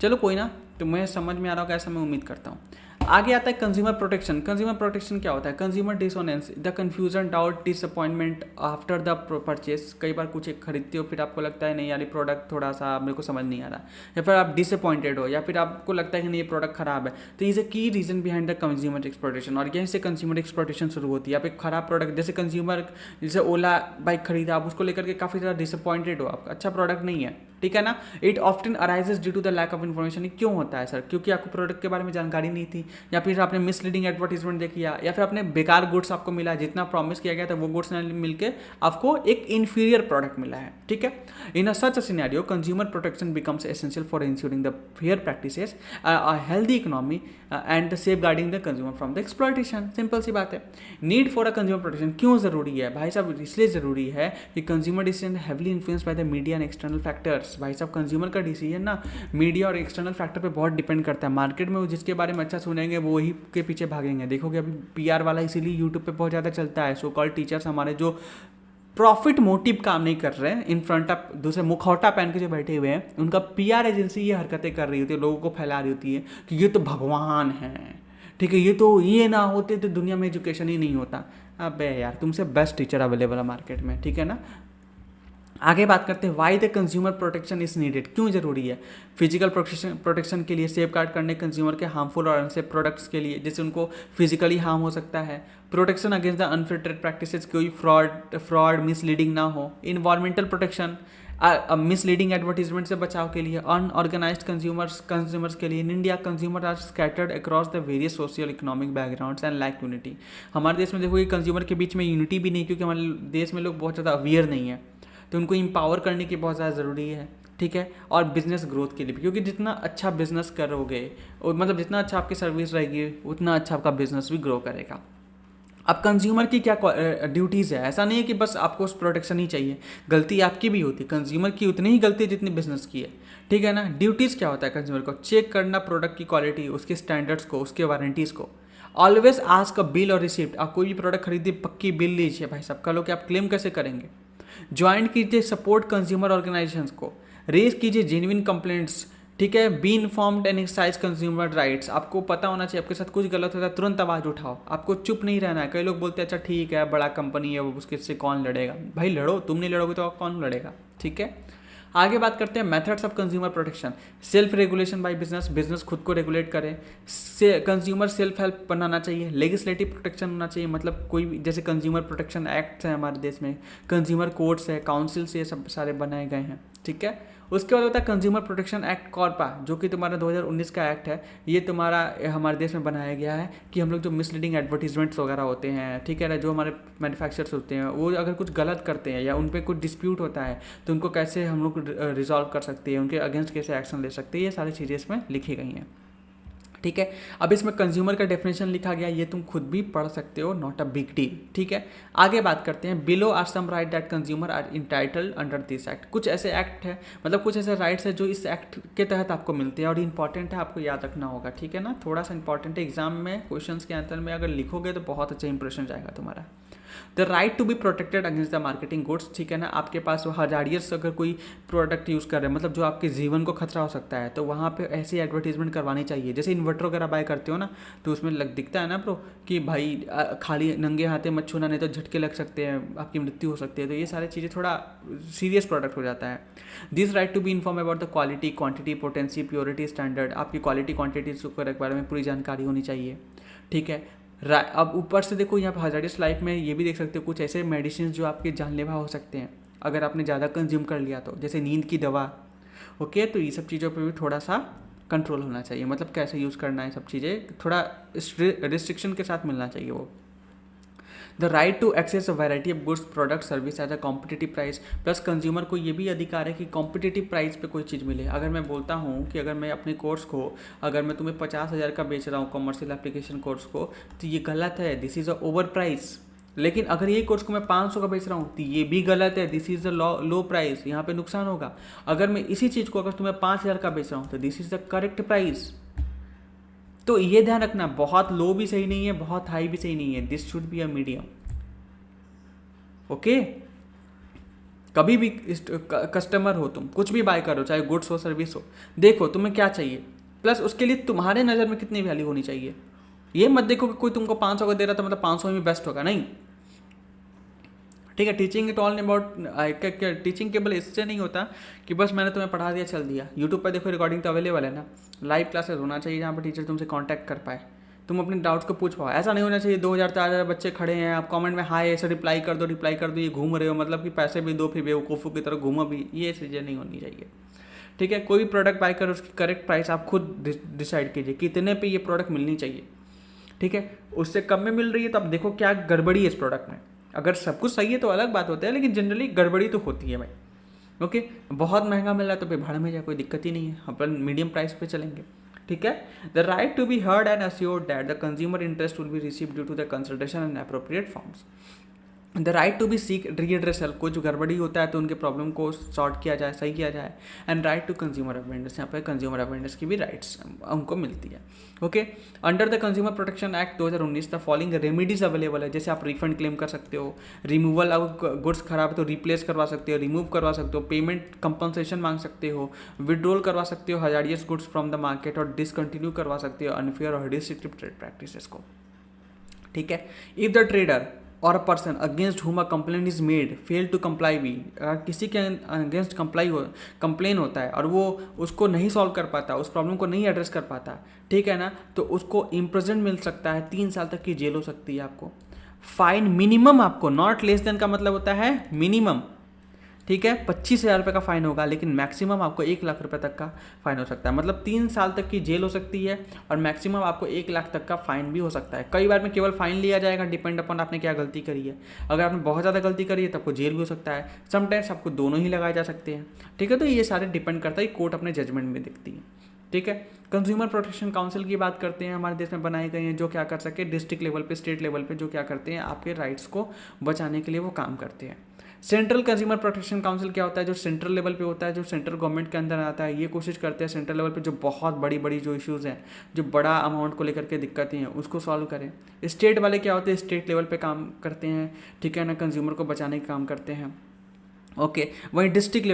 चलो कोई ना, तो मैं समझ में आ रहा होगा ऐसा मैं उम्मीद करता हूँ। आगे आता है कंज्यूमर प्रोटेक्शन। कंज्यूमर प्रोटेक्शन क्या होता है? Consumer dissonance, the confusion, doubt, disappointment after the purchase. कई बार कुछ एक खरीदते हो, फिर आपको लगता है नहीं यार ये प्रोडक्ट थोड़ा सा मेरे को समझ नहीं आ रहा, या फिर आप डिसअपॉइंटेड हो, या फिर आपको लगता है कि नहीं ये प्रोडक्ट खराब है। तो is a key reason behind the consumer exploitation, और यहीं से कंज्यूमर एक्सप्लॉयटेशन शुरू होती है। आप एक खराब प्रोडक्ट, जैसे ओला बाइक खरीदा, आप उसको लेकर के काफ़ी ज़्यादा डिसअपॉइंटेड हो, आपका अच्छा प्रोडक्ट नहीं है, ठीक है ना। It often arises due to the lack of information. क्यों होता है सर? क्योंकि आपको प्रोडक्ट के बारे में जानकारी नहीं थी, या फिर आपने मिसलीडिंग एडवर्टीजमेंट देखी, या फिर आपने बेकार गुड्स आपको मिला, जितना प्रॉमिस किया गया था वो गुड्स ना मिलके आपको एक इन्फीरियर प्रोडक्ट मिला है, ठीक है। In a such scenario consumer protection becomes essential for ensuring the fair practices, a healthy economy and the safeguarding the consumer from the exploitation. Simple सी बात है। Need for a consumer protection क्यों जरूरी है भाई साहब? इसलिए जरूरी है कि consumer decision heavily influence by the media and external factors. भाई साहब कंज्यूमर का डिसीजन ना मीडिया और एक्सटर्नल फैक्टर पे बहुत डिपेंड करता है। मार्केट में वो जिसके बारे में अच्छा सुनेंगे वो ही के पीछे भागेंगे। देखोगे अभी PR वाला इसीलिए यूट्यूब पे बहुत ज़्यादा चलता है। सो कॉल्ड टीचर्स हमारे जो प्रॉफिट मोटिव काम नहीं कर रहे हैं, इन फ्रंट ऑफ दूसरे मुखौटा पहन के जो बैठे हुए हैं, उनका PR एजेंसी ये हरकतें कर रही होती है, लोगों को फैला रही होती है कि ये तो भगवान हैं, ठीक है, ये ना होते तो दुनिया में एजुकेशन ही नहीं होता। अबे यार तुमसे बेस्ट टीचर अवेलेबल है मार्केट में, ठीक है ना। आगे बात करते हैं why the consumer protection is needed, क्यों जरूरी है? फिजिकल प्रोटेक्शन के लिए, सेफ गार्ड करने कंज्यूमर के हार्मफुल और अनसेफ प्रोडक्ट्स के लिए, जिससे उनको फिजिकली हार्म हो सकता है। Protection against the unfair trade practices, कोई फ्रॉड मिसलीडिंग ना हो। इन्वायरमेंटल प्रोटेक्शन, मिसलीडिंग एडवर्टीजमेंट से बचाव के लिए। अनऑर्गेनाइज्ड कंज्यूमर्स के लिए। In India consumer are scattered across the various social economic backgrounds and lack unity. हमारे देश में देखो ये कंज्यूमर के बीच में यूनिटी भी नहीं, क्योंकि हमारे देश में लोग बहुत ज़्यादा अवेयर नहीं है, तो उनको एम्पावर करने की बहुत ज़्यादा ज़रूरी है, ठीक है। और बिजनेस ग्रोथ के लिए भी, क्योंकि जितना अच्छा बिजनेस करोगे, मतलब जितना अच्छा आपकी सर्विस रहेगी उतना अच्छा आपका बिजनेस भी ग्रो करेगा। अब कंज्यूमर की क्या ड्यूटीज़ है, ऐसा नहीं है कि बस आपको उस प्रोटेक्शन ही चाहिए, गलती आपकी भी होती है, कंज्यूमर की उतनी ही गलती है जितनी बिजनेस की है, ठीक है ना। ड्यूटीज़ क्या होता है कंज्यूमर को, चेक करना प्रोडक्ट की क्वालिटी, उसके स्टैंडर्ड्स को, उसके वारंटीज़ को। ऑलवेज आस्क अ बिल और रिसिप्ट, आप कोई भी प्रोडक्ट खरीदिए पक्की बिल लीजिए भाई साहब, कल कि आप क्लेम कैसे करेंगे। ज्वाइन कीजिए सपोर्ट कंज्यूमर ऑर्गेनाइजेशंस को, रेज कीजिए जेन्युइन कंप्लेंट्स, ठीक है। Be informed and exercise consumer rights, आपको पता होना चाहिए आपके साथ कुछ गलत होता है तुरंत आवाज़ उठाओ, आपको चुप नहीं रहना है। कई लोग बोलते हैं अच्छा ठीक है बड़ा कंपनी है वो, उसके से कौन लड़ेगा, भाई लड़ो, तुम नहीं लड़ोगे तो कौन लड़ेगा, ठीक है। आगे बात करते हैं methods of consumer protection. Self regulation by business, business खुद को रेगुलेट करे। कंज्यूमर सेल्फ हेल्प बनाना चाहिए। लेजिस्लेटिव प्रोटेक्शन होना चाहिए, मतलब कोई भी जैसे कंज्यूमर प्रोटेक्शन एक्ट्स हैं हमारे देश में, कंज्यूमर कोर्ट्स है, काउंसिल से ये सब सारे बनाए गए हैं, ठीक है। उसके बाद होता है कंज्यूमर प्रोटेक्शन एक्ट कॉर्पा, जो कि तुम्हारा 2019 का एक्ट है। ये तुम्हारा हमारे देश में बनाया गया है कि हम लोग जो मिसलीडिंग एडवर्टीजमेंट्स वगैरह होते हैं, ठीक है, जो हमारे मैन्युफैक्चरर्स होते हैं वो अगर कुछ गलत करते हैं या उन पर कुछ डिस्प्यूट होता है तो उनको कैसे हम लोग रिजॉल्व कर सकते हैं, उनके अगेंस्ट कैसे एक्शन ले सकते हैं, ये सारी चीज़ें इसमें लिखी गई हैं, ठीक है। अब इसमें कंज्यूमर का डेफिनेशन लिखा गया, ये तुम खुद भी पढ़ सकते हो, नॉट अ बिग डील, ठीक है। आगे बात करते हैं below are some right that consumer are entitled under this act. कुछ ऐसे एक्ट है, मतलब कुछ ऐसे राइट्स है जो इस एक्ट के तहत आपको मिलते हैं और इंपॉर्टेंट है, आपको याद रखना होगा, ठीक है ना। थोड़ा सा इंपॉर्टेंट है, एग्जाम में क्वेश्चंस के आंसर में अगर लिखोगे तो बहुत अच्छा इंप्रेशन जाएगा तुम्हारा। The right to be protected against the marketing goods, ठीक है ना। आपके पास हजारियस अगर कोई प्रोडक्ट यूज़ कर रहे हैं, मतलब जो आपके जीवन को खतरा हो सकता है, तो वहाँ पे ऐसी एडवर्टीजमेंट करवानी चाहिए। जैसे इन्वर्टर वगैरह बाय करते हो ना, तो उसमें दिखता है ना प्रो कि भाई खाली नंगे हाथे मत छूना, नहीं तो झटके लग सकते हैं, आपकी मृत्यु हो सकती है। तो ये सारी चीज़ें थोड़ा सीरियस प्रोडक्ट हो जाता है। This right to be inform about the quality, quantity, potency, purity, standard, आपकी क्वालिटी क्वांटिटी के बारे में पूरी जानकारी होनी चाहिए, ठीक है। अब ऊपर से देखो यहाँ पर हजारियस लाइफ में ये भी देख सकते हो कुछ ऐसे मेडिसिन जो आपके जानलेवा हो सकते हैं अगर आपने ज़्यादा कंज्यूम कर लिया तो, जैसे नींद की दवा, ओके। तो ये सब चीज़ों पे भी थोड़ा सा कंट्रोल होना चाहिए, मतलब कैसे यूज़ करना है, सब चीज़ें थोड़ा रिस्ट्रिक्शन के साथ मिलना चाहिए वो। The right to access a variety of goods product service at a competitive price, plus consumer को ये भी अधिकार है कि कॉम्पिटिटिव प्राइस पे कोई चीज़ मिले। अगर मैं बोलता हूँ कि अगर मैं अपने कोर्स को, अगर मैं तुम्हें 50,000 का बेच रहा हूँ कॉमर्शियल एप्लीकेशन कोर्स को, तो ये गलत है, this is a over price. लेकिन अगर ये कोर्स को मैं 500 का बेच रहा हूँ तो ये भी गलत है, this is the low price, यहाँ पे नुकसान होगा। अगर मैं इसी चीज़ को अगर तुम्हें 5,000 का बेच रहा हूँ तो this is the correct price. तो ये ध्यान रखना, बहुत लो भी सही नहीं है, बहुत हाई भी सही नहीं है, this should be a medium, okay. कभी भी कस्टमर हो, तुम कुछ भी बाय करो, चाहे गुड्स हो सर्विस हो, देखो तुम्हें क्या चाहिए, प्लस उसके लिए तुम्हारे नज़र में कितनी वैल्यू होनी चाहिए। ये मत देखो कि कोई तुमको 500 का दे रहा था मतलब 500 में बेस्ट होगा, नहीं, ठीक है। Teaching it all about, teaching केवल इससे नहीं होता कि बस मैंने तुम्हें पढ़ा दिया चल दिया। यूट्यूब पर देखो रिकॉर्डिंग तो अवेलेबल है ना, लाइव क्लासेस होना चाहिए जहाँ पर टीचर तुमसे कांटेक्ट कर पाए, तुम अपने डाउट्स को पूछ पाओ। ऐसा नहीं होना चाहिए 2,000-4,000 बच्चे खड़े हैं, आप कमेंट में हाय ऐसे रिप्लाई कर दो, ये घूम रहे हो, मतलब कि पैसे भी दो फिर बेवकूफ़ों की तरह घूमो भी, ये चीज़ें नहीं होनी चाहिए, ठीक है। कोई भी प्रोडक्ट बाय करो उसकी करेक्ट प्राइस आप खुद डिसाइड कीजिए कितने पे ये प्रोडक्ट मिलनी चाहिए, ठीक है। उससे कम में मिल रही है तो अब देखो क्या गड़बड़ी है इस प्रोडक्ट में। अगर सब कुछ सही है तो अलग बात होता है, लेकिन जनरली गड़बड़ी तो होती है भाई, ओके। बहुत महंगा मिल रहा है तो फिर भाड़ में जाए, कोई दिक्कत ही नहीं है, अपन मीडियम प्राइस पे चलेंगे, ठीक है। The right to be heard and assured that the consumer interest will be receive due to the consultation and appropriate forms. The right to be seek redressal, कुछ गड़बड़ी होता है तो उनके प्रॉब्लम को सॉर्ट किया जाए, सही किया जाए। And right to consumer awareness, यहाँ पर कंज्यूमर अवेयरनेस की भी राइट्स उनको मिलती है, okay. Under the consumer protection act 2019 the following remedies available है, जैसे आप रिफंड क्लेम कर सकते हो, रिमूवल, अगर गुड्स खराब है तो रिप्लेस करवा सकते हो, रिमूव करवा सकते हो, पेमेंट कंपनसेशन मांग सकते हो, विड्रॉल करवा सकते हो hazardous goods from the market, और डिसकंटिन्यू करवा सकते हो अनफेयर और डिस्ट्रक्टिव ट्रेड प्रैक्टिसेस को, ठीक है। इफ द ट्रेडर और अ person against whom a complaint is made fail to comply we, अगर किसी के अगेंस्ट कंप्लेन होता है और वो उसको नहीं सॉल्व कर पाता, उस प्रॉब्लम को नहीं एड्रेस कर पाता, ठीक है ना, तो उसको इम्प्रिजन मिल सकता है, 3 साल तक की जेल हो सकती है आपको। फाइन मिनिमम आपको, नॉट लेस देन का मतलब होता है मिनिमम, ठीक है। 25,000 रुपये का फाइन होगा, लेकिन मैक्सिमम आपको 1 लाख रुपये तक का फाइन हो सकता है, मतलब 3 साल तक की जेल हो सकती है और मैक्सिमम आपको 1 लाख तक का फाइन भी हो सकता है। कई बार में केवल फाइन लिया जाएगा, डिपेंड अपॉन आपने क्या गलती करी है। अगर आपने बहुत ज़्यादा गलती करी है तो आपको जेल भी हो सकता है, समटाइम्स आपको दोनों ही लगाए जा सकते हैं, ठीक है। तो ये सारे डिपेंड करता है, कोर्ट अपने जजमेंट में देखती है। ठीक है। कंज्यूमर प्रोटेक्शन काउंसिल की बात करते हैं, हमारे देश में बनाए गए हैं, जो क्या कर सके डिस्ट्रिक्ट लेवल पे, स्टेट लेवल पे जो क्या करते हैं आपके राइट्स को बचाने के लिए वो काम करते हैं। सेंट्रल कंज्यूमर प्रोटेक्शन काउंसिल क्या होता है, जो सेंट्रल लेवल पे होता है, जो सेंट्रल गवर्नमेंट के अंदर आता है, ये कोशिश करते हैं सेंट्रल लेवल पे जो बहुत बड़ी बड़ी जो इश्यूज़ हैं, जो बड़ा अमाउंट को लेकर के दिक्कतें हैं, उसको सॉल्व करें। स्टेट वाले क्या होते हैं, स्टेट लेवल पे काम करते हैं, ठीक है ना, कंज्यूमर को बचाने का काम करते हैं। ओके वहीं डिस्ट्रिक्ट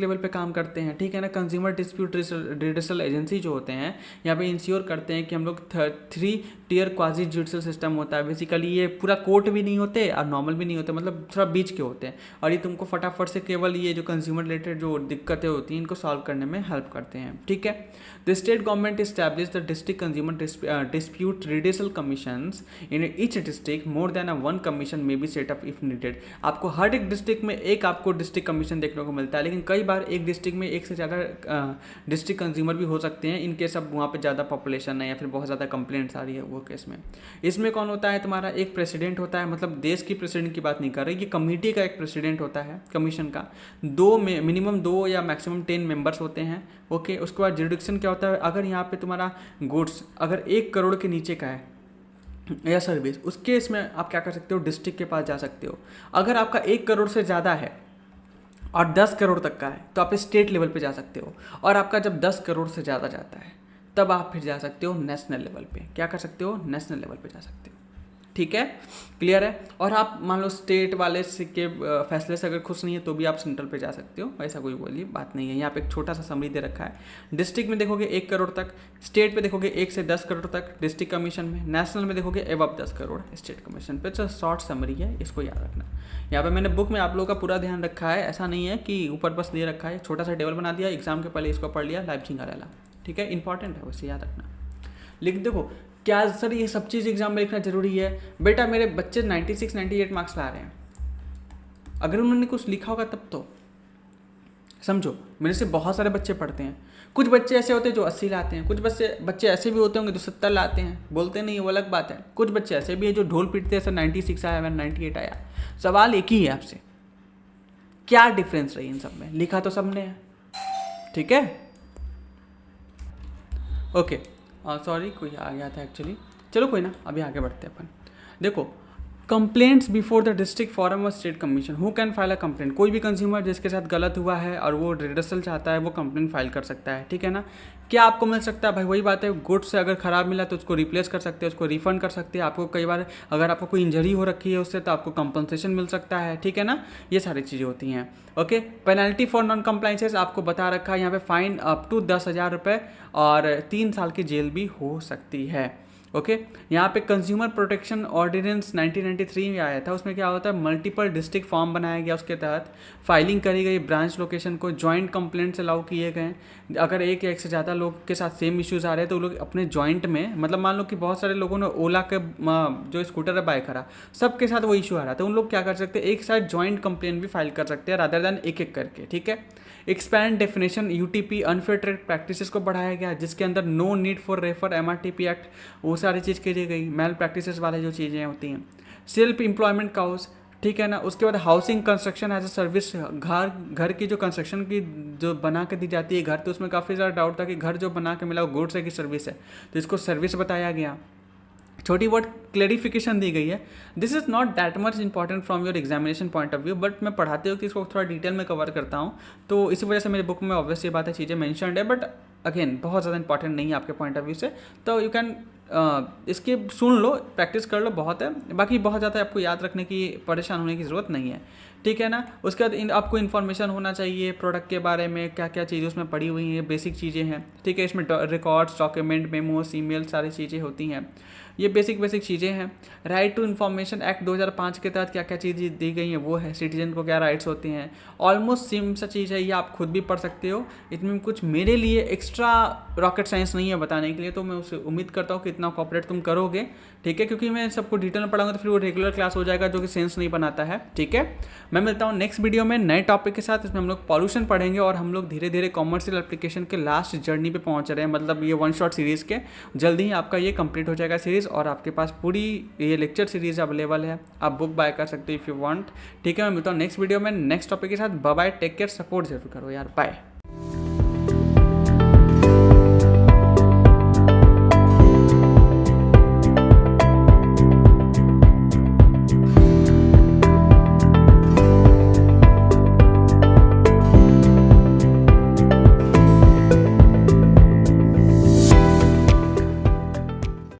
लेवल पे काम करते हैं, ठीक है ना, कंज्यूमर डिस्प्यूट रिड्रेसल एजेंसी जो होते हैं यहाँ पे इंश्योर करते हैं कि हम लोग 3 टियर क्वाजी जुडिशल सिस्टम होता है। बेसिकली ये पूरा कोर्ट भी नहीं होते और नॉर्मल भी नहीं होते, मतलब थोड़ा बीच के होते हैं, और ये तुमको फटाफट से केवल ये जो कंज्यूमर रिलेटेड जो दिक्कतें होती हैं इनको सॉल्व करने में हेल्प करते हैं, ठीक है। The state government establish the district consumer dispute redressal commissions in each district, more than one commission may be set up if needed. आपको हर एक डिस्ट्रिक्ट में एक आपको डिस्ट्रिक्ट कमीशन देखने को मिलता है, लेकिन कई बार एक डिस्ट्रिक्ट में एक से ज़्यादा डिस्ट्रिक्ट कंज्यूमर भी हो सकते हैं, इन केस अब वहाँ पे ज़्यादा पॉपुलेशन है या फिर बहुत ज़्यादा कंप्लेंट्स आ रही है वो केस में। इसमें कौन होता है, तुम्हारा एक प्रेसिडेंट होता है, मतलब देश की प्रेसिडेंट की बात नहीं कर रही, ये कमेटी का एक प्रेसिडेंट होता है कमीशन का, मिनिमम 2 या मैक्सिमम 10 मेंबर्स होते हैं। ओके उसके बाद जुरिडिक्शन क्या होता है, अगर यहाँ पे तुम्हारा गुड्स अगर 1 करोड़ के नीचे का है या सर्विस, उस केस में आप क्या कर सकते हो, डिस्ट्रिक्ट के पास जा सकते हो। अगर आपका 1 करोड़ से ज़्यादा है और 10 करोड़ तक का है तो आप स्टेट लेवल पे जा सकते हो, और आपका जब 10 करोड़ से ज़्यादा जाता है तब आप फिर जा सकते हो नेशनल लेवल पे। क्या कर सकते हो, नेशनल लेवल पे जा सकते हो, ठीक है, क्लियर है। और आप मान लो स्टेट वाले के फैसले से अगर खुश नहीं है तो भी आप सेंट्रल पे जा सकते हो, ऐसा कोई बोली बात नहीं है। यहाँ पे एक छोटा सा समरी दे रखा है, डिस्ट्रिक्ट में देखोगे 1 करोड़ तक, स्टेट पे देखोगे 1 से 10 करोड़ तक डिस्ट्रिक्ट कमीशन में, नेशनल में देखोगे एबव 10 करोड़ स्टेट कमीशन पे। तो शॉर्ट समरी है, इसको याद रखना। यहाँ पे मैंने बुक में आप लोगों का पूरा ध्यान रखा है, ऐसा नहीं है कि ऊपर बस दे रखा है, छोटा सा टेबल बना दिया, एग्जाम के पहले इसको पढ़ लिया, लाइव वाला, ठीक है, इंपॉर्टेंट है, वैसे याद रखना। लिख देखो क्या सर ये सब चीज़ एग्जाम में लिखना जरूरी है, बेटा मेरे बच्चे 96 98 मार्क्स ला रहे हैं, अगर उन्होंने कुछ लिखा होगा तब तो समझो। मेरे से बहुत सारे बच्चे पढ़ते हैं, कुछ बच्चे ऐसे होते हैं जो 80 लाते हैं, कुछ बच्चे ऐसे भी होते होंगे जो 70 लाते हैं, बोलते नहीं वो अलग बात है। कुछ बच्चे ऐसे भी है जो ढोल पीटते हैं, सर 96 आया, मैंने 98 आया। सवाल एक ही है आपसे, क्या डिफरेंस रही इन सब में, लिखा तो सबने है, ठीक है। ओके सॉरी कोई आ गया था एक्चुअली, चलो कोई ना, अभी आगे बढ़ते हैं अपन। देखो complaints before the district forum or state commission, who can file a complaint, कोई भी कंज्यूमर जिसके साथ गलत हुआ है और वो रिड्रेसल चाहता है वो कंप्लेंट फाइल कर सकता है, ठीक है ना। क्या आपको मिल सकता है, भाई वही बात है, गुड्स से अगर ख़राब मिला तो उसको रिप्लेस कर सकते हैं, उसको रिफंड कर सकते हैं। आपको कई बार अगर आपको कोई इंजरी हो रखी है उससे तो आपको कंपनसेशन मिल सकता है, ठीक है ना, ये सारी चीज़ें होती हैं। Okay penalty for non compliances आपको बता रखा है यहाँ पे, फाइन अप टू 10,000 रुपये और 3 साल की जेल भी हो सकती है। ओके यहाँ पे कंज्यूमर प्रोटेक्शन ऑर्डिनेंस 1993 में आया था, उसमें क्या होता है, मल्टीपल डिस्ट्रिक्ट फॉर्म बनाया गया, उसके तहत फाइलिंग करी गई, ब्रांच लोकेशन को जॉइंट कंप्लेंट्स अलाउ किए गए। अगर एक या एक से ज़्यादा लोग के साथ सेम इश्यूज़ आ रहे हैं तो लोग अपने जॉइंट में, मतलब मान लो कि बहुत सारे लोगों ने ओला के जो स्कूटर है बाइक खरा सबके साथ वो इशू आ रहा था, उन लोग क्या कर सकते हैं, एक साथ जॉइंट कंप्लेंट भी फाइल कर सकते हैं रादर दैन एक एक करके, ठीक है। Expand definition UTP unfair trade practices को बढ़ाया गया, जिसके अंदर no need for refer MRTP act, वो सारी चीज़ की गई, मेल प्रैक्टिसेस वाले जो चीज़ें होती हैं। सेल्फ एम्प्लॉयमेंट काउस, ठीक है ना। उसके बाद housing construction as a service, घर की जो कंस्ट्रक्शन की जो बना के दी जाती है घर, तो उसमें काफ़ी ज़्यादा डाउट था कि घर जो बना के मिला वो गुड्स है कि सर्विस है, तो इसको सर्विस बताया गया। छोटी बहुत क्लेरिफिकेशन दी गई है। This is not that much important from your examination point of view, but मैं पढ़ाते हुए कि इसको थोड़ा डिटेल में कवर करता हूँ, तो इसी वजह से मेरी बुक में ऑब्वियसली बात है चीज़ें मैंशनड है, बट अगेन बहुत ज़्यादा इंपॉर्टेंट नहीं है आपके पॉइंट ऑफ व्यू से, तो यू कैन इसके सुन लो, प्रैक्टिस कर लो, बहुत है, बाकी बहुत ज़्यादा आपको याद रखने की परेशान होने की ज़रूरत नहीं है, ठीक है ना। उसके बाद आपको इन्फॉर्मेशन होना चाहिए प्रोडक्ट के बारे में, क्या क्या चीज़ें उसमें पड़ी हुई हैं, बेसिक चीज़ें हैं, ठीक है। इसमें रिकॉर्ड्स, डॉक्यूमेंट, मेमोस, ईमेल सारी चीज़ें होती हैं, ये बेसिक चीज़ें हैं। राइट टू इन्फॉर्मेशन एक्ट 2005 के तहत क्या क्या चीज़ें दी गई हैं वो है, सिटीजन को क्या राइट्स होते हैं, ऑलमोस्ट सेम सा चीज़ है, ये आप खुद भी पढ़ सकते हो। इसमें कुछ मेरे लिए एक्स्ट्रा रॉकेट साइंस नहीं है बताने के लिए, तो मैं उससे उम्मीद करता हूँ कि इतना कॉपरेट तुम करोगे, ठीक है, क्योंकि मैं सबको डिटेल में पढ़ाऊंगा तो फिर वो रेगुलर क्लास हो जाएगा जो कि सेंस नहीं बनाता है, ठीक है। मैं मिलता हूँ नेक्स्ट वीडियो में नए टॉपिक के साथ, इसमें हम लोग पॉल्यूशन पढ़ेंगे और हम लोग धीरे धीरे कॉमर्शियल एप्लीकेशन के लास्ट जर्नी पे पहुँच रहे हैं, मतलब ये 1 शॉट सीरीज़ के जल्दी ही आपका ये कंप्लीट हो जाएगा सीरीज़, और आपके पास पूरी ये लेक्चर सीरीज अवेलेबल है, आप बुक बाय कर सकते हो इफ़ यू वांट, ठीक है। मैं मिलता हूँ नेक्स्ट वीडियो में नेक्स्ट टॉपिक के साथ, bye bye, take care, support जरूर करो यार, बाय।